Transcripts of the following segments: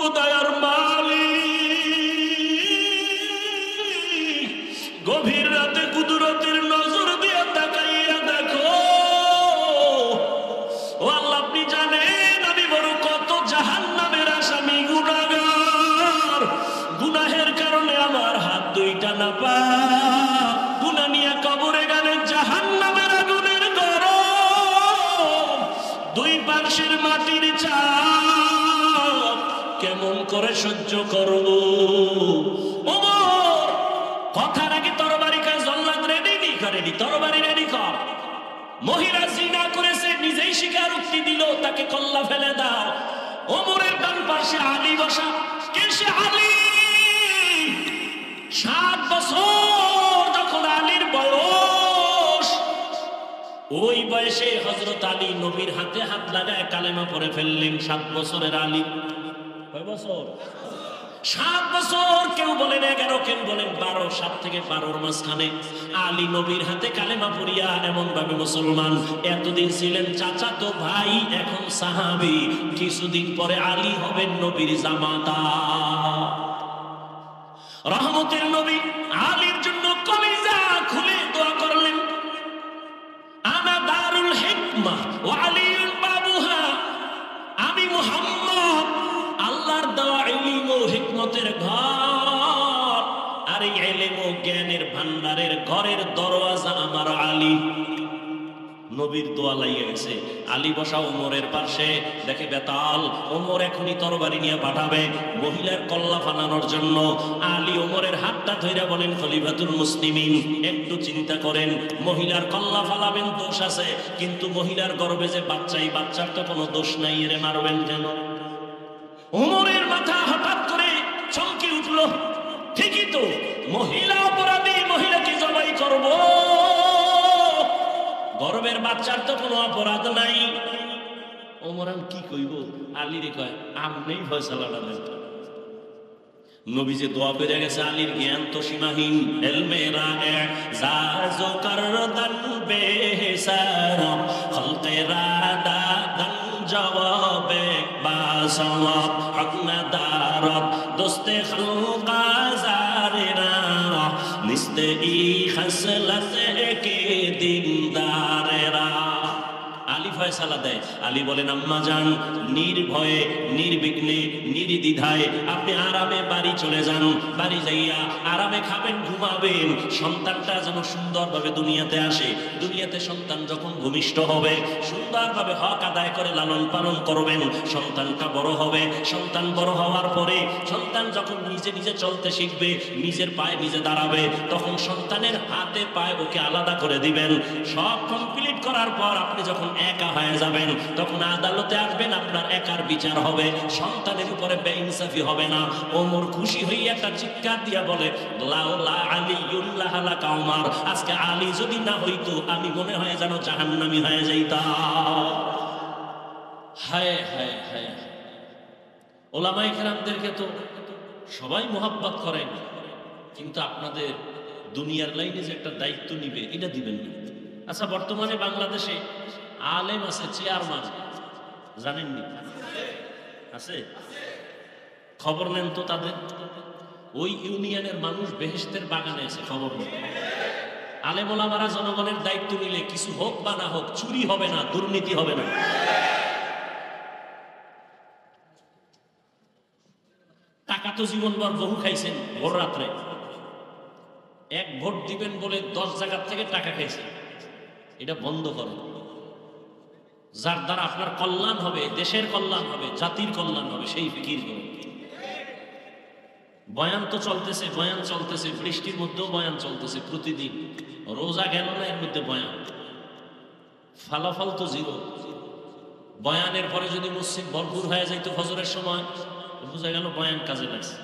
ও দয়ার মালিক, গভীর রাতে কুদরতের নজর দিয়ে তাকাইয়া দেখো। ও আল্লাহ, আপনি জানেন আমি বড় কত জাহান্নামের আসামি, গুনাহগার। গুনাহের কারণে আমার হাত দুইটা না পা, গুনাহ নিয়ে কবরে গেলে জাহান্নামের আগুনের গরম, দুই পাশের মাটির চাপ কেমন করে সহ্য করব। ওমর, কথার আগে তরবারি কাজ, জল্লাদ রেডি নি করেনি, তরবারি রেডি কর। মহিলা জিনা করেছে, নিজেই স্বীকারোক্তি দিল, তাকে কল্লা ফেলে দাও। ওমরের ডান পাশে আলী বসা। কে সে? আলী। 7 বছর যখন আলীর বয়স, ওই বয়সে হযরত আলী নবীর হাতে হাত লাগায় কালেমা পড়ে ফেললেন। 7 বছরের আলী। কয় বছর? 7 বছর। কেউ বলেন 11, কেউ বলেন 12। 7 থেকে 12-র মাঝখানে আলী নবীর হাতে কালেমা পড়িয়া এমন ভাবে মুসলমান। এতদিন ছিলেন চাচাতো ভাই, এখন সাহাবী। কিছুদিন পরে আলী হবেন নবীর জামাতা। রহমতের নবী আলীর জন্য কলিজা খুলে দোয়া করলেন, আনা দারুল হিকমা ওয়া আলীউল বাবুহা। আমি মুহাম্মদ আল্লাহর দেওয়া ইলম ও হিকমতের ঘর, আর এই ইলম ও জ্ঞানের ভান্ডারের ঘরের দরওয়াজা আমার আলী। নবীর দোয়া লাগিয়ে গেছে। আলী বসা ওমরের পাশে, দেখে বেতাল। ওমর এখনই তরবারি নিয়ে পাঠাবে মহিলার কল্লা ফানানোর জন্য। আলী ওমরের হাতটা ধরে বলেন, খলিফাতুল মুসলিমিন, একটু চিন্তা করেন, মহিলার কল্লা ফালাবেন, দোষ আছে, কিন্তু মহিলার গর্ভে যে বাচ্চা, এই বাচ্চার তো কোনো দোষ নাই, এরে মারবেন কেন? ওমরের মাথা হঠাৎ করে চমকে উঠল। ঠিকই তো, মহিলা অপরাধী, মহিলাকে জবাই করব, গর্বের বাচ্চার তো কোনো অপরাধ নাই। ওমর কি কইব? আলীরে কয়, আমনেই ফয়সালাটা দেন। নবী যে দোয়া করে গেছে, আলীর জ্ঞান তো সীমাহীন। ইলমে রায়ে জাজো করদান বেহসার, খলকে রাদা দান জবাবে বাসওয়াব, হক নাদারত দোস্তে খলকা জারেরা, নিস্তে ই খসলত কে দিনদারেরা। আলী ফয়সালা দেয়। আলী বলেন, আম্মা জান, নির্ভয়ে, নির্বিঘ্নে, নির্দ্বিধায় আপনি আরামে বাড়ি চলে যান। বাড়ি যাইয়া আরামে খাবেন, ঘুমাবেন। সন্তানটা যেন সুন্দরভাবে দুনিয়াতে আসে। দুনিয়াতে সন্তান যখন ভূমিষ্ঠ হবে, সুন্দরভাবে হক আদায় করে লালন পালন করবেন। সন্তানটা বড় হবে। সন্তান বড় হওয়ার পরে সন্তান যখন নিজে নিজে চলতে শিখবে, নিজের পায়ে নিজে দাঁড়াবে, তখন সন্তানের হাতে পায়ে ওকে আলাদা করে দিবেন। সব কমপ্লিট করার পর আপনি যখন একা হয়ে যাবেন, তখন আদালতে আসবেন, আপনার একার বিচার হবে, সন্তানের উপরে বেইনসাফি হবে না। ওমর খুশি হয়ে একটা চিৎকার দিয়া বলে, লাউলা আলিউল্লাহ লাকা উমর, আজকে আলী যদি না হইতো আমি মনে হয় যেন জাহান্নামী হয়ে যাইতাম। হায় হায় হায়। ওলামায়ে কেরামদেরকে তো সবাই মোহাব্বত করেন, কিন্তু আপনাদের দুনিয়ার লাইনে যে একটা দায়িত্ব নিবে, এটা দিবেন না। আচ্ছা, বর্তমানে বাংলাদেশে আলেম আছে, চেয়ারম্যান, জানেননি? আছে? খবর নেন তো তাদের। ওই ইউনিয়নের মানুষ বেহেশতের বাগানে আছে, খবর নেন। আলেম ওলামারা জনগণের দায়িত্ব নিলে কিছু হোক বা না হোক, চুরি হবে না, দুর্নীতি হবে না। টাকা তো জীবনভর বহু খাইছেন, ভোর রাত্রে এক ভোট দিবেন বলে 10 জায়গার থেকে টাকা খাইছেন। এটা বন্ধ করুন। যার দ্বারা আপনার কল্যাণ হবে, দেশের কল্যাণ হবে, জাতির কল্যাণ হবে, সেই ফিকির করুন। বয়ান তো চলতেছে, বয়ান চলতেছে, বৃষ্টির মধ্যেও বয়ান চলতেছে প্রতিদিন। রোজা গেল না, এর মধ্যে বয়ান। ফলাফল তো জিরো। বয়ানের পরে যদি মসজিদ ভরপুর হয়ে যাইতো ফজরের সময়, বোঝা গেল বয়ান কাজে লাগছে।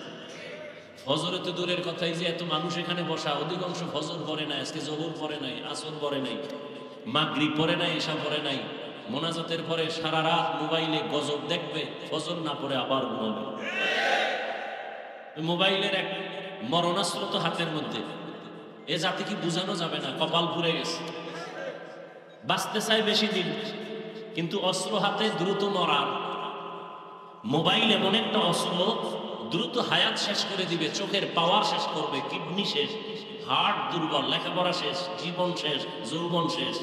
ফজরে তো দূরের কথাই, যে এত মানুষ এখানে বসা, অধিকাংশ ফজর পড়ে নাই, আজকে জোহর পড়ে নাই, আসর পড়ে নাই, মাগরিব পড়ে নাই, এশা পড়ে নাই। মোনাজাতের পরে সারা রাত মোবাইলে গজব দেখবে, ফজর না পড়ে আবার ঘুমাবে। মোবাইলের এক মরণাস্ত্র তো হাতের মধ্যে। এ জাতি কি বুঝানো যাবে না, কপাল পুড়ে গেছে। বাঁচতে চাই বেশি দিন, কিন্তু অস্ত্র হাতে দ্রুত মরার। মোবাইল এমন একটা অস্ত্র, দ্রুত হায়াত শেষ করে দিবে, চোখের পাওয়ার শেষ করবে, কিডনি শেষ, হার্ট দুর্বল, লেখাপড়া শেষ, জীবন শেষ, যৌবন শেষ।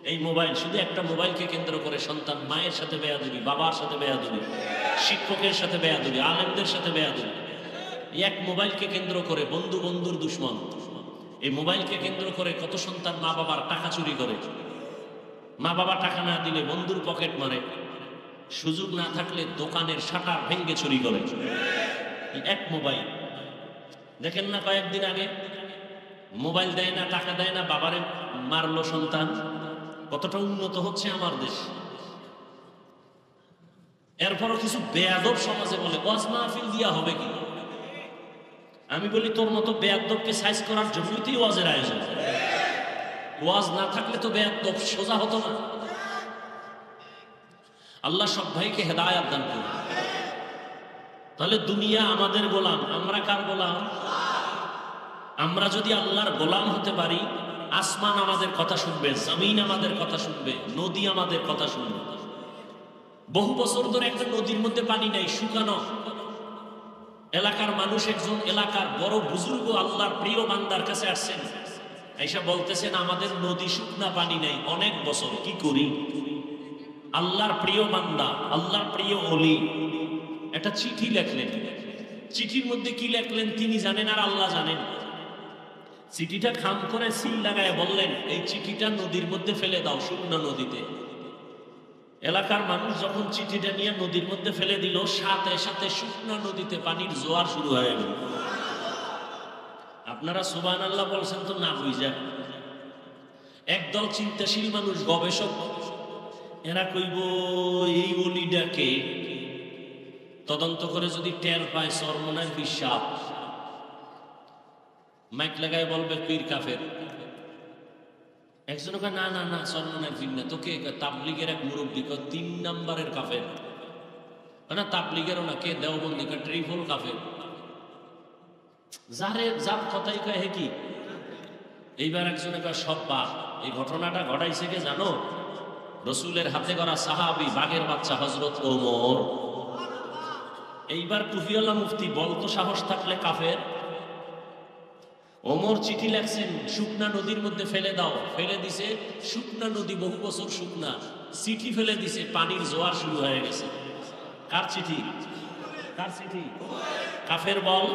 এই মোবাইল, শুধু একটা মোবাইলকে কেন্দ্র করে সন্তান মায়ের সাথে বেয়াদবি, বাবার সাথে বেয়াদবি, শিক্ষকের সাথে বেয়াদবি, আলেমদের সাথে বেয়াদবি। এক মোবাইলকে কেন্দ্র করে বন্ধু বন্ধুর দুশ্মন। এই মোবাইলকে কেন্দ্র করে কত সন্তান মা বাবার টাকা চুরি করে, মা বাবা টাকা না দিলে বন্ধুর পকেট মারে, সুযোগ না থাকলে দোকানের শাটার ভেঙ্গে চুরি করে। এক মোবাইল। দেখেন না কয়েকদিন আগে মোবাইল দেয় না, টাকা দেয় না, বাবারে মারলো সন্তান। কতটা উন্নত হচ্ছে আমার দেশ। এরপরও কিছু বেয়াদব সমাজে বলে ওয়াজ মাহফিল দিয়া হবে কি। আমি বলি তোর মতো বেয়াদবকে সাইজ করার জন্যই তো ওয়াজের আয়োজন। ওয়াজ না থাকলে তো বেয়াদব সোজা হতো না। আল্লাহ সব ভাইকে হেদায়েত দান করুন। তাহলে দুনিয়া আমাদের গোলাম, আমরা কার গোলাম? আমরা যদি আল্লাহর গোলাম হতে পারি, আসমান আমাদের কথা শুনবে, জমিন আমাদের কথা শুনবে, নদী আমাদের কথা শুনবে। বহু বছর ধরে একটা নদীর মধ্যে পানি নাই, শুকানো। এলাকার মানুষ, একজন এলাকার বড় বুজুর্গ আল্লাহর প্রিয় বান্দার কাছে আসছেন, আইসা বলতেছেন আমাদের নদী শুকনা, পানি নাই অনেক বছর, কি করি? আল্লাহর প্রিয় বান্দা, আল্লাহর প্রিয় ওলি একটা চিঠি লেখলেন। চিঠির মধ্যে কি লেখলেন তিনি জানেন আর আল্লাহ জানেন। চিঠিটা খাম করে সিল লাগায় বললেন এই চিঠিটা নদীর মধ্যে ফেলে দাও, শুকনা নদীতে। এলাকার মানুষ যখন চিঠিটা নিয়ে নদীর মধ্যে ফেলে দিল, সাথে সাথে শুকনা নদীতে পানির জোয়ার শুরু হয়ে গেল। আপনারা সুবহানাল্লাহ বলছেন তো না বুঝা। একদল চিন্তাশীল মানুষ, গবেষক, এরা কইব এই ওলিটাকে তদন্ত করে যদি টের পায় সরমনায় বিশ্বাস, মাইক লাগায় বলবে পীর কাফের। একজন না না না সরমনায় পীর না, তোকে তাবলিগের এক মুরব্বী 3 নাম্বারের কাফের না, তাবলিগেরও না, কে দেওবন্দি ট্রিপল কাফের। যারে যার কথাই কয় হে কি। এইবার একজনে কয় সব বাপ। এই ঘটনাটা ঘটাইছে কে জানো? রসুলের হাতে করা সাহাবী, বাঘের বাচ্চা হযরত ওমর। এইবার টুফিওয়ালা মুফতি বলতো সাহস থাকলে কাফের। ওমর চিঠি লেখছেন শুকনা নদীর মধ্যে ফেলে দাও, ফেলে দিছে। শুকনা নদী বহু বছর শুকনা, চিঠি ফেলে দিছে, পানির জোয়ার শুরু হয়ে গেছে। কার চিঠি? কার চিঠি? কাফের বল।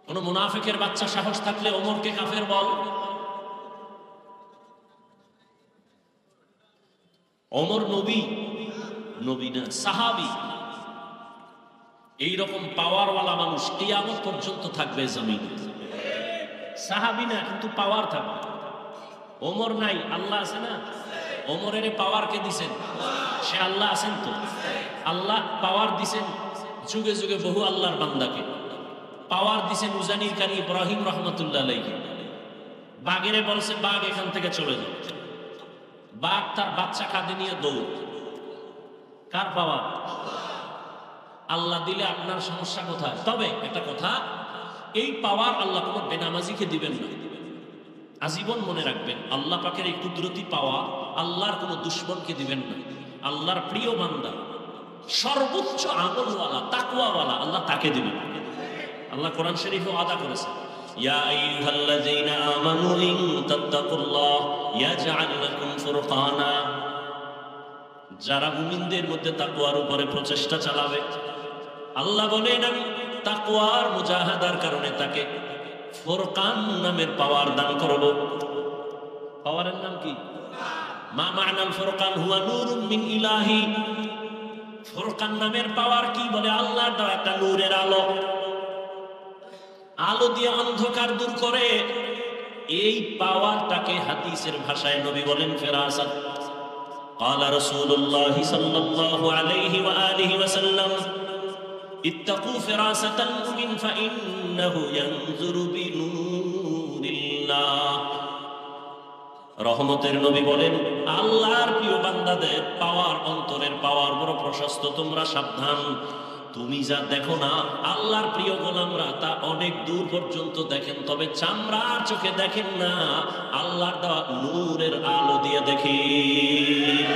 কোন মুনাফিকের বাচ্চা সাহস থাকলে ওমরকে কাফের বল। ওমর নবী? নবী না, সাহাবী। এইরকম পাওয়ারওয়ালা মানুষ কিয়ামত পর্যন্ত থাকবে জমিনে। সাহাবী না, কিন্তু পাওয়ার থাকবে। ওমর নাই, আল্লাহ আছে না? ওমরের পাওয়ার কে দিছেন? সে আল্লাহ আছেন তো। আল্লাহ পাওয়ার দিছেন যুগে যুগে বহু আল্লাহর বান্দাকে। পাওয়ার দিছেন উজানির কারি ইব্রাহিম রহমতুল্লাহ আলাইহি। বাঘেরে বলছে বাঘ এখান থেকে চলে যাও, বাঘ তার বাচ্চা কাঁধে নিয়ে দৌড়। কার পাওয়ার? আল্লাহ দিলে আপনার সমস্যা কোথায়? তবে একটা কথা, এই পাওয়ার আল্লাহ কোনো বেনামাজিকে দিবেন না। আজীবন মনে রাখবেন, আল্লাহ পাকের এই কুদরতি পাওয়া আল্লাহর কোনো দুশ্মনকে দিবেন না। আল্লাহর প্রিয় বান্দা, সর্বোচ্চ আমলওয়ালা, তাকওয়াওয়ালা, আল্লাহ তাকে দিবেন। আল্লাহ কোরআন শরীফে ওয়াদা করেছেন, ইয়া আইয়ুহাল্লাযীনা আমানু ইন তাত্তাকুল্লাহ ইয়াজআল লাকুম ফুরকানা। যারা মুমিনদের মধ্যে তাকওয়ার উপরে প্রচেষ্টা চালাবে, আল্লাহ বলেন আমি তাকওয়ার মুজাহাদার কারণে তাকে ফুরকান নামের পাওয়ার দান করব। পাওয়ারের নাম কি? মা মা'নাল ফুরকান হুয়া নূরুম মিন ইলাহি। ফুরকান নামের পাওয়ার কি? বলে আল্লাহর দেওয়া একটা নূরের আলো, আলো দিয়ে অন্ধকার দূর করে। এই পাওয়ারটাকে হাদিসের ভাষায় নবী বলেন ফেরাসাত। قال رسول الله صلى الله عليه وآله وسلم اتقوا فراسة المؤمن فإنه ينظر بنور الله। রহমতের নবী বলেন আল্লাহর প্রিয় বান্দাদের পাওয়ার, অন্তরের পাওয়ার বড় প্রশস্ত, তোমরা সাবধান। তুমি যা দেখো না, আল্লাহর প্রিয় গোলামরা তা অনেক দূর পর্যন্ত দেখেন, তবে চামড়ার চোখে দেখেন না, আল্লাহর দেওয়া নূরের আলো দিয়ে দেখেন।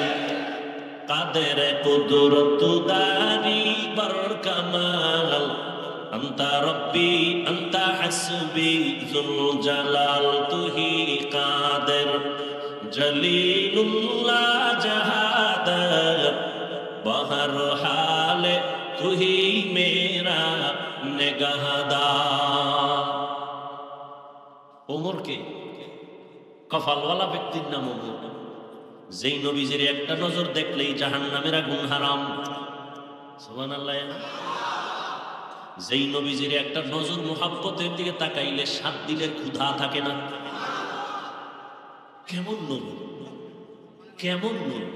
কাদের কুদরত দারি বর কামাল আন্তা রব্বি আন্তা হাসবি যুল জালাল তুহি কাদের জলিলুল্লাহ জাহাদার বহর হালে তুহি মেরা নেগাহদার। ওমরকে কপালওয়ালা ব্যক্তির নাম ওমর, যেই নবীজির একটা নজর দেখলেই জাহান্নামের আগুন হারাম। সুবহানাল্লাহ। যেই নবীজির একটা নজর মুহাব্বতের দিকে তাকাইলে 7 দিনের ক্ষুধা থাকে না। কেমন নবী, কেমন নবী,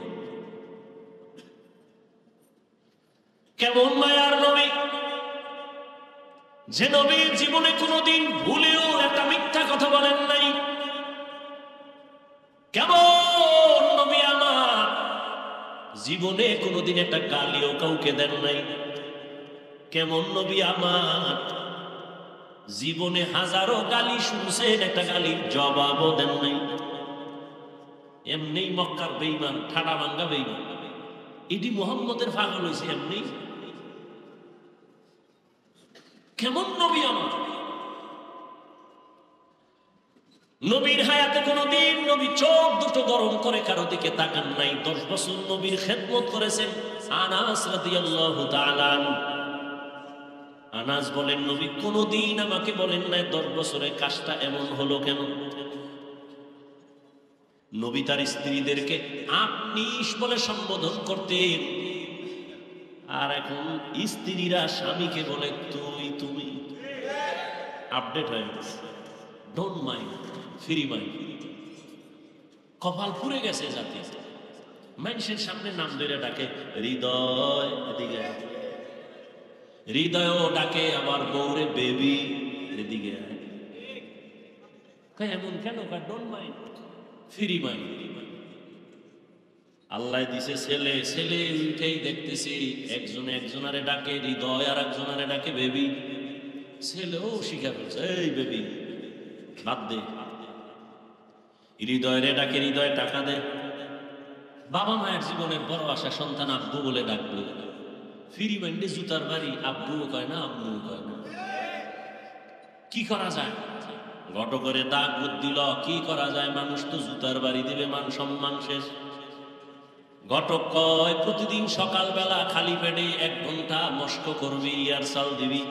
কেমন মায়ার নবী, যে নবীর জীবনে কোনোদিন ভুলেও একটা মিথ্যা কথা বলেন নাই। কেমন নবী আমার, জীবনে কোনোদিন একটা গালিও কাউকে দেন নাই। কেমন নবী আমার, জীবনে হাজারো গালি শুনছেন, একটা গালির জবাবও দেন নাই। এমনি মক্কার বেঈমান, ঠাডা ভাঙ্গা বেঈমান, এটি মুহাম্মদের পাগল হয়েছে এমনি। কেমন নবী আমার, নবীর হায়াতে কোনদিন নবী চোখ দুটো গরম করে কারো দিকে তাকান নাই। 10 বছর নবীর খেদমত করেছেন আনাস রাদিয়াল্লাহু তাআলা। আনাস বলেন, নবী কোনদিন আমাকে বলেন নাই 10 বছরে কাজটা এমন হলো কেন। নবী তার স্ত্রীদেরকে আপনি বলে সম্বোধন করতেন, আর এখন স্ত্রীরা স্বামীকে বলে তুই তুমি। আপডেট হয়ে গেছে, ডোন্ট মাইন্ড, ফ্রি মাইন্ড। কপাল পুড়ে গেছে জাতি, মানুষের সামনে নাম ধরে ডাকে হৃদয়, এদিকে হৃদয়ও ডাকে, আবার বউরে বেবি, এদিকে এমন কেন? Don't mind, free mind. আল্লাহ দিছে ছেলে, ছেলে উঠেই দেখতেছি একজনে একজনারে ডাকে হৃদয়, আর একজনারে ডাকে বেবি। ছেলেও শিখা ফেলছে, এই বেবি বাদ দে। হৃদয় ডাকে হৃদয় টাকা দে। বাবা মায়ের জীবনের বড় আশা সন্তান আব্বু বলে ডাকবে। ফ্রি মাইন্ডে জুতার বাড়ি, আব্বুও কয় না আম্মুও কয় না। কি করা যায়? ঘট করে দাগ দিল, কি করা যায়? মানুষ তো জুতার বাড়ি দিবে, মান সম্মান শেষ। ঘটক কয় প্রতিদিন সকালবেলা খালি পেটে 1 ঘন্টা মস্ক করবি, রিহার্সাল দিবি।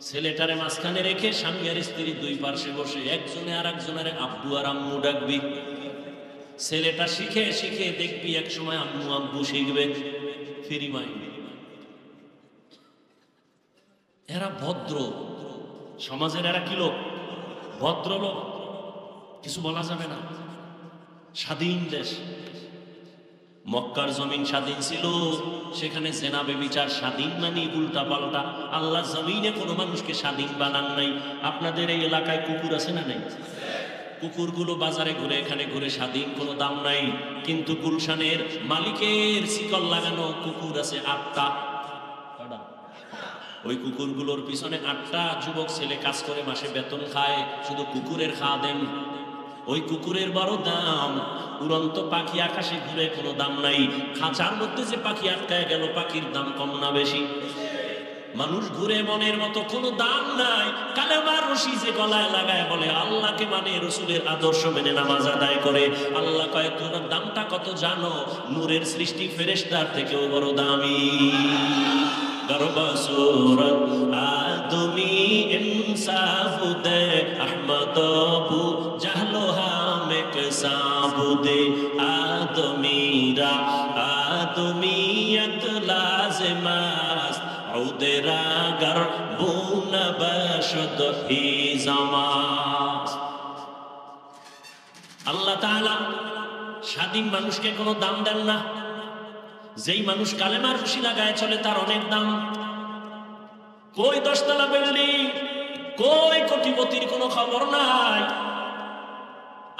ছেলেটারে মাঝখানে রেখে স্বামী আর স্ত্রী 2 পার্শ্বে বসে একজনে আর একজনের আব্বু আর আম্মু ডাকবি। ছেলেটা শিখে শিখে দেখবি এক সময় আম্মু আব্বু শিখবে। Free mind. এরা ভদ্র সমাজের, এরা কি লোক? ভদ্রলোক, কিছু বলা যাবে না। স্বাধীন দেশ, মক্কার জমিন স্বাধীন ছিল, সেখানে জেনা বেবিচার স্বাধীন মানি উল্টা পাল্টা। আল্লাহ জমিনে কোনো মানুষকে স্বাধীন বানান নাই। আপনাদের এই এলাকায় কুকুর আছে না নাই? কুকুরগুলো বাজারে ঘুরে এখানে ঘুরে, স্বাধীন কোনো দাম নাই। কিন্তু গুলশানের মালিকের শিকল লাগানো কুকুর আছে 8টা। ওই কুকুরগুলোর পিছনে 8টা যুবক ছেলে কাজ করে, মাসে বেতন খায়, শুধু কুকুরের খাদেম। ওই কুকুরের বড় দাম। উড়ন্ত পাখি আকাশে ঘুরে, কোনো দাম নাই। খাঁচার মধ্যে যে পাখি আটকায় গেল, পাখির দাম কম না বেশি? মানুষ ঘুরে মনের মতো, কোনো দাম নাই। কালেমার রশি যে গলায় লাগায় বলে আল্লাহকে মানে, রসুলের আদর্শ মেনে নামাজ আদায় করে, আল্লাহ কয় তোর দামটা কত জানো? নূরের সৃষ্টি ফেরেশতার থেকেও বড় দামি। গর্বসুরত আদমি ইনসাফ দে আহমদ বু জাহলো হামেক সাব দে আদমিরা আদমিয়ত লাজমাস উদেরা গর বুন বশদ হি জামাস। আল্লাহ তাআলা স্বাধীন মানুষকে কোনো দাম দেন না। যেই মানুষ কালেমার রশি লাগায় চলে তার অনেক দাম। কই 10 তলা বিল্ডিং, কই কোটিপতির কোনো খবর নাই।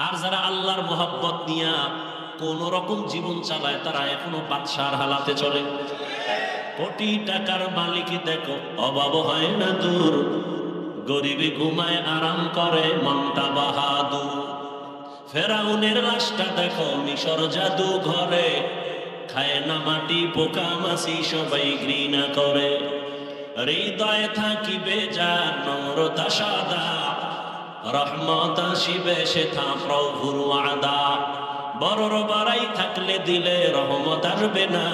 আর যারা আল্লাহর মোহাব্বত নিয়া কোন রকম জীবন চালায়, তারা এখনো বাদশার হালাতে চলে। কোটি টাকার মালিক দেখো, অভাব হয় না দূর, গরিবে ঘুমায় আরাম করে মনটা বাহাদুর। ফেরাউনের লাশটা দেখো মিশর জাদু ঘরে, খায় না মাটি পোকা মাছি সবাই ঘৃণা করে। হৃদয়ে থাকিবে যার নম্রতা সাদা, রহমত আসিবে সেথা প্রভুর ওয়াদা। বড়র বাড়াই থাকলে দিলে রহমত আসবে না,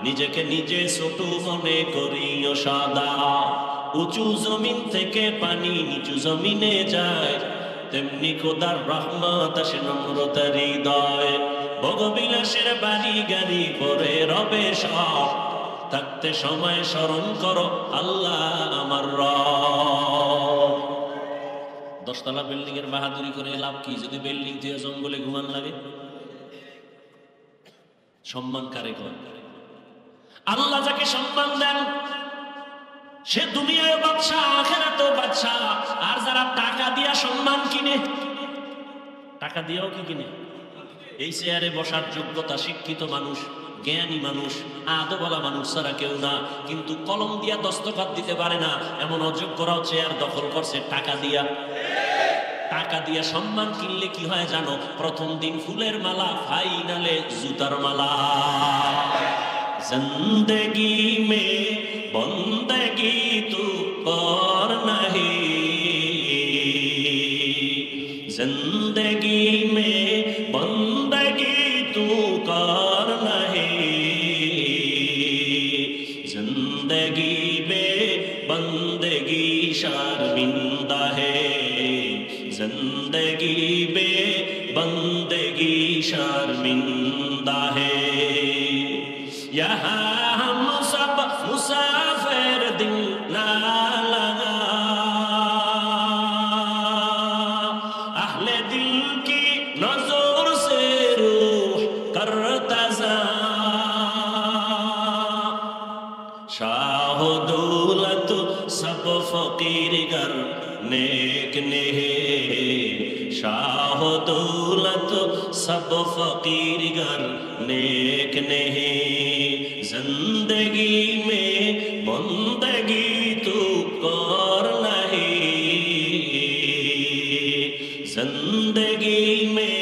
নিজেকে নিজে ছোট মনে করিও সাদা। উঁচু জমিন থেকে পানি নিচু জমিনে যায়, তেমনি খোদার রহমত আসে নম্রতার হৃদয়। ভোগবিলাসের বাড়ি গাড়ি পরে রবে সব, থাকতে সময় স্মরণ করো আল্লাহ আমার রব। 10 তলা বিল্ডিং এর বাহাদুরি করে লাভ কি যদি বিল্ডিং দিয়ে জঙ্গলে ঘুমান লাগে? সম্মান কারে কর? আল্লাহ যাকে সম্মান দেন সে দুনিয়ায় বাদশা, আখিরাতেও বাদশা। আর যারা টাকা দিয়া সম্মান কিনে, টাকা দিয়েও কি কিনে? এই চেয়ারে বসার যোগ্যতা শিক্ষিত মানুষ, জ্ঞানী মানুষ, আদবওয়ালা মানুষ ছাড়া কেউ না। কিন্তু কলম দিয়া দস্তখত দিতে পারে না এমন অযোগ্যরাও চেয়ার দখল করছে টাকা দিয়া। টাকা দিয়া সম্মান কিনলে কি হয় জানো? প্রথম দিন ফুলের মালা, ফাইনালে জুতার মালা। জিন্দেগি মে বন্দেগি তু কর নাহি, জিন্দেগি মে বন্দেগি তু কর নাহি, জিন্দেগি মে বন্দেগি শर्मिंदा है, जिंदगी बे बंदगी शर्मिंदा है। यहाँ हम सब मुसाफिर दिल ना लगा, अहले दिल की नजर से रूह करता जा। शाह दौलत सब फकीर गर नेक नेहे, शाह दौलत सब फकीर गर नेक नेहे। जिंदगी में बंदगी तू कर नहीं, जिंदगी में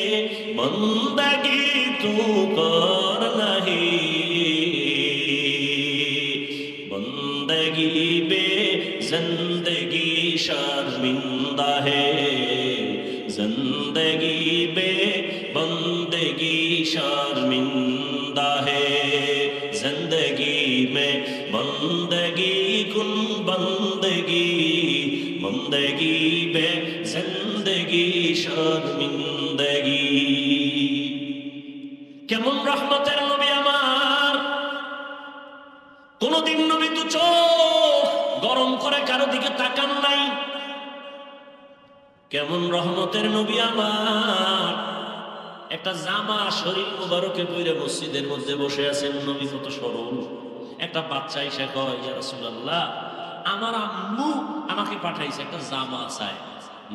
बंदगी तू कर नहीं, बंदगी बे जिंदगी शर्मिंदा है, जिंदगी बे बंदगी शर्मिंदा है। जिंदगी में बंदगी कुन बंदगी, बंदगी बे जिंदगी शर्मिंदगी। কেমন রহমতের নবী আমার, কোনদিন নবী দু চোখ গরম করে কারো দিকে তাকান নাই। কেমন রহমতের নবী আমার, একটা জামা শরীর মুবারকে পরে মসজিদের মধ্যে বসে আছেন, নবী কত সরল। একটা বাচ্চা এসে কয় ইয়া রাসূলুল্লাহ, আমার আম্মু আমাকে পাঠাইছে একটা জামা চায়।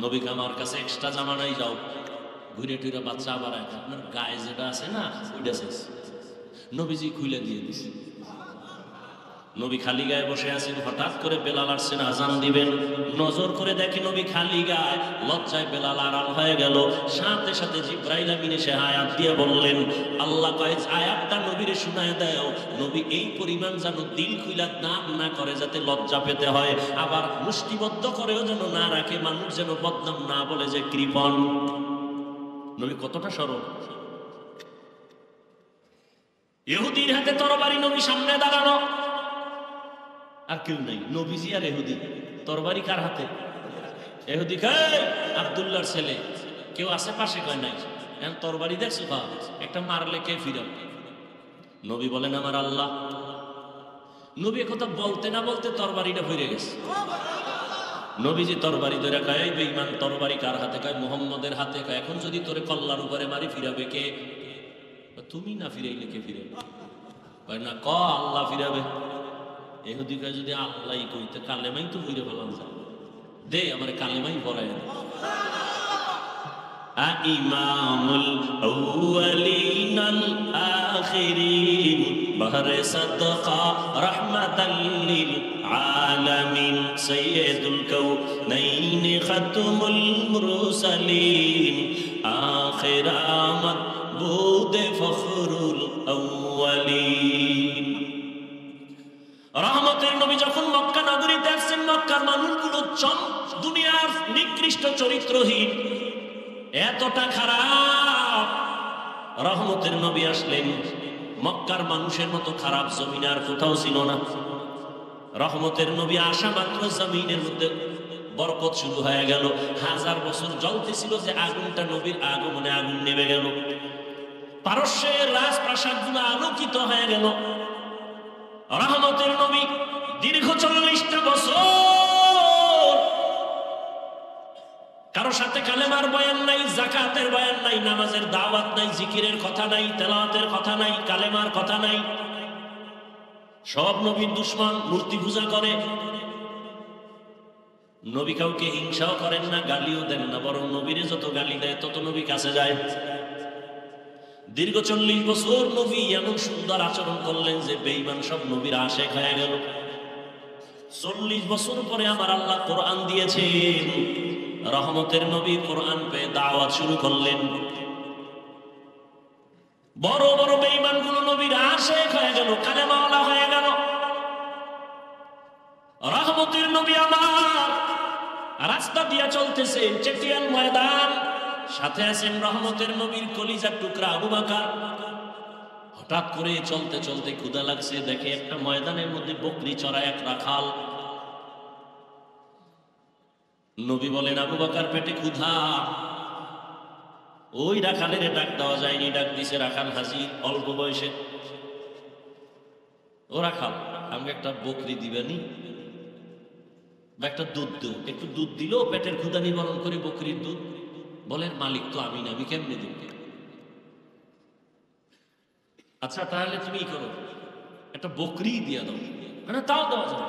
নবীকে আমার কাছে এক্সট্রা জামা নাই, যাও ঘুরে টুরে বাচ্চা আবার আপনার গায়ে যেটা আছে না ওইটা শেষ। নবীজি খুলে দিয়ে দিছে। নবী খালি গায়ে বসে আছেন, হঠাৎ করে বেলাল আসছেন আজান দিবেন। নজর করে দেখে নবী খালি গায়ে, লজ্জায় বেলাল আড়াল হয়ে গেল। সাথে সাথে জিবরাইল আমিন এসে আয়াত দিয়ে বললেন, আল্লাহ কয় আয়াতটা নবীরে শোনায় দাও, নবী এই পরিমাণ যেন দিল খুইলা দান না করে যাতে লজ্জা পেতে হয়, আবার মুষ্টিবদ্ধ করেও যেন না রাখে, মানুষ যেন বদনাম না বলে যে কৃপণ। নবী কতটা সরল। ইহুদির হাতে তরবারি, নবী সামনে দাঁড়ানো, আর কেউ নাই, নবীজি আর ইহুদি। তরবারি কার হাতে? ইহুদি কয় আব্দুল্লাহর ছেলে। কেউ আশেপাশে কয় নাই, এখন তরবারি দেখছো বা একটা মারলে কে ফিরাও? নবী বলেন আমার আল্লাহ। নবী কথা বলতে না বলতে তরবারিটা ফিরে গেছে। নবীজি তরবারি ধরে কয় বেঈমান, তরবারি কার হাতে? কয় মুহাম্মদের হাতে। কয় এখন যদি তোরে কল্লার উপরে মারি ফিরাবে কে? তুমি না ফিরাইলে কে ফিরাবে? কয় না, ক আল্লাহ ফিরাবে। ইহুদি কয় যদি আল্লাহই কইতে কালেমাই তো ফিরে পেলাম, দে আমার কালেমাই পড়ায়। ইমামুল আউয়ালিন আল আখিরিন বহরে সাদকা রাহমাতাল লিল আলামিন সাইয়্যিদুল কাউনাইন খাতমুল মুরসালিন আখির আমদ বুদ ফখরুল আউয়ালিন রহমতের নবী যখন মক্কা নগরীতে আসছেন, মক্কার মানুষগুলো দুনিয়ার নিকৃষ্ট চরিত্রহীন, এতটা খারাপ। রহমতের নবী আসলেন, মক্কার মানুষের মতো খারাপ জমিন আর কোথাও ছিল না। রহমতের নবী আসা মাত্র জমিনের মধ্যে বরকত শুরু হয়ে গেল। 1000 বছর জ্বলতেছিল যে আগুনটা, নবীর আগমনে আগুন নেমে গেল। পারস্যের রাজপ্রাসাদগুলো আলোকিত হয়ে গেল। রহমতের নবী দীর্ঘ 40টা বছর কারো সাথে কালেমার বয়ান নাই, যাকাতের বয়ান নাই, নামাজের দাওয়াত নাই, জিকিরের কথা নাই, তেলাওয়াতের কথা নাই, কালেমার কথা নাই। সব নবীর দুশমন, মূর্তি পূজা করে। নবী কাউকে হিংসাও করেন না, গালিও দেন না, বরং নবীরে যত গালি দেয় তত নবী কাছে যায়। দীর্ঘ 40 বছর নবী এমন সুন্দর আচরণ করলেন যে বেঈমান সব নবীর আশেক হয়ে গেল। 40 বছর পরে আমার আল্লাহ কোরআন দিয়েছেন। রহমতের নবী কোরআন পেয়ে দাওয়াত শুরু করলেন। বড় বড় বেঈমানগুলো নবীর আশেক হয়ে গেল, কালেমাওয়ালা হয়ে গেল। রহমতের নবী আমার রাস্তা দিয়ে চলতেছেন, চেটিয়াল ময়দান, সাথে আছেন রহমতের নবীর কলিজার টুকরা আবু বকর। হঠাৎ করে চলতে চলতে ক্ষুধা লাগছে, দেখে একটা ময়দানের মধ্যে বকরি চড়ায় এক রাখাল। নবী বলেন, আবু বকর পেটে ক্ষুধা। ওই রাখালের ডাক দেওয়া যায়নি, ডাক দিছে রাখাল হাজির, অল্প বয়সে। ও রাখাল, আমাকে একটা বকরি দিবেনি বা একটা দুধ দেও। একটু দুধ দিল, পেটের ক্ষুধা নিবারণ করে বকরির দুধ। বলেন, মালিক তো আমি না, আমি কেমনে দেব? আচ্ছা তাহলে তুমি করো, একটা বকরি দিয়ে দাও। মানে তাও দেওয়া যাবে।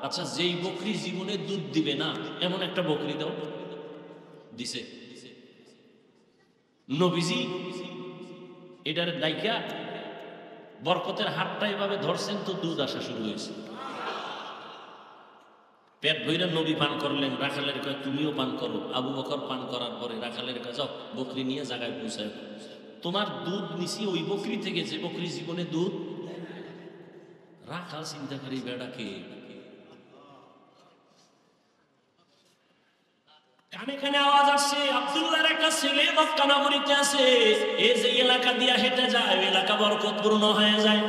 আচ্ছা, যেই বকরি জীবনে দুধ দিবে না এমন একটা বকরি দাও। দিছে। নবীজি এটার ডাইকা বরকতের হাতটা এভাবে ধরছেন, তো দুধ আসা শুরু হয়েছে। পেট ভইরা নবী পান করলেন। রাখালের কয়, তুমিও পান করো। আবু বকর পান করার পরে রাখালের কয়, যাও বকরি নিয়ে জায়গায় পৌঁছায়। তোমার দুধ নিছি ওই বকরি থেকে, যে বকরি জীবনে দুধ। রাখাল চিন্তা করি, বেড়াকে কানে কানে আওয়াজ আসছে, আব্দুল্লাহর একটা ছেলে মক্কা নগরীতে আছে। এই যে এলাকা দিয়া হেঁটে যায়, এলাকা বরকতপূর্ণ হয়ে যায়।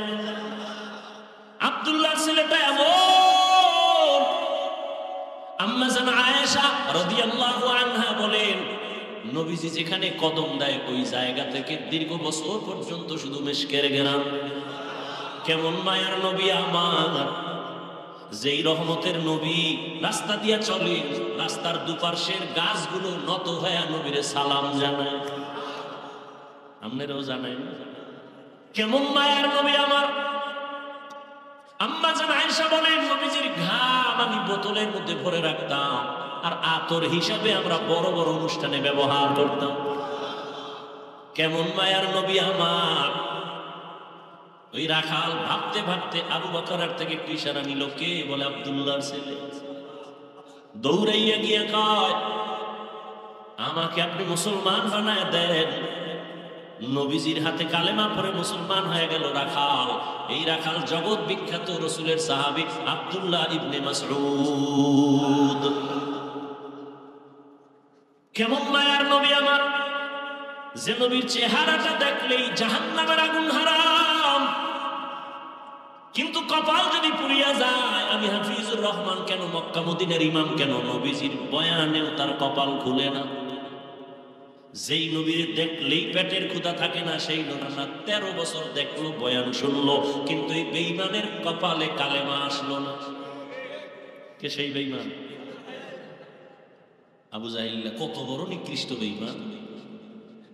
আব্দুল্লাহর ছেলেটা এমন। আম্মা জান আয়েশা রাদিয়াল্লাহু আনহা বলেন, নবীজি যেখানে কদম দেয় ওই জায়গা থেকে দীর্ঘ বছর পর্যন্ত শুধু মেশকের ঘেরান। কেমন মায়ার নবী আমার! যেই রহমতের নবী রাস্তা দিয়া চলে, রাস্তার দুপার্শ্বের গাছগুলো নত হয়ে নবীরে সালাম জানায়। আপনারাও জানেন কেমন মায়ার নবী আমার। আম্মা জান আয়েশা বলেন, নবীজির ঘাম আমি বোতলের মধ্যে ভরে রাখতাম, আর আতর হিসাবে আমরা বড় বড় অনুষ্ঠানে ব্যবহার করতাম। কেমন মায়ার নবী আমার। ওই রাখাল ভাবতে ভাবতে আবু বকরের থেকে একটু ইশারা নিল, কে? বলে আব্দুল্লাহর ছেলে। দৌড়াইয়া গিয়ে কয়, আমাকে আপনি মুসলমান বানায় দেন। নবীজির হাতে কালেমা পড়ে মুসলমান হয়ে গেল রাখাল। এই রাখাল জগৎ বিখ্যাত রাসূলের সাহাবী আব্দুল্লাহ ইবনে মাসউদ। কেমন মায়ার নবী আমার, যে নবীর চেহারাটা দেখলেই জাহান্নামের আগুন হারাম। কিন্তু কপাল যদি পুড়িয়া যায়, আমি হাফিজুর রহমান কেন, মক্কা মদিনার ইমাম কেন, নবীজির বয়ানেও তার কপাল খুলে না। যেই নবীর দেখলেই পেটের ক্ষুধা থাকে না, সেই নবী 13 বছর দেখলো, বয়ান শুনলো, কিন্তু এই বেঈমানের কপালে কালেমা আসলো না। কে সেই বেঈমান? আবু জাহিল। কত বড় নিকৃষ্ট বেঈমান!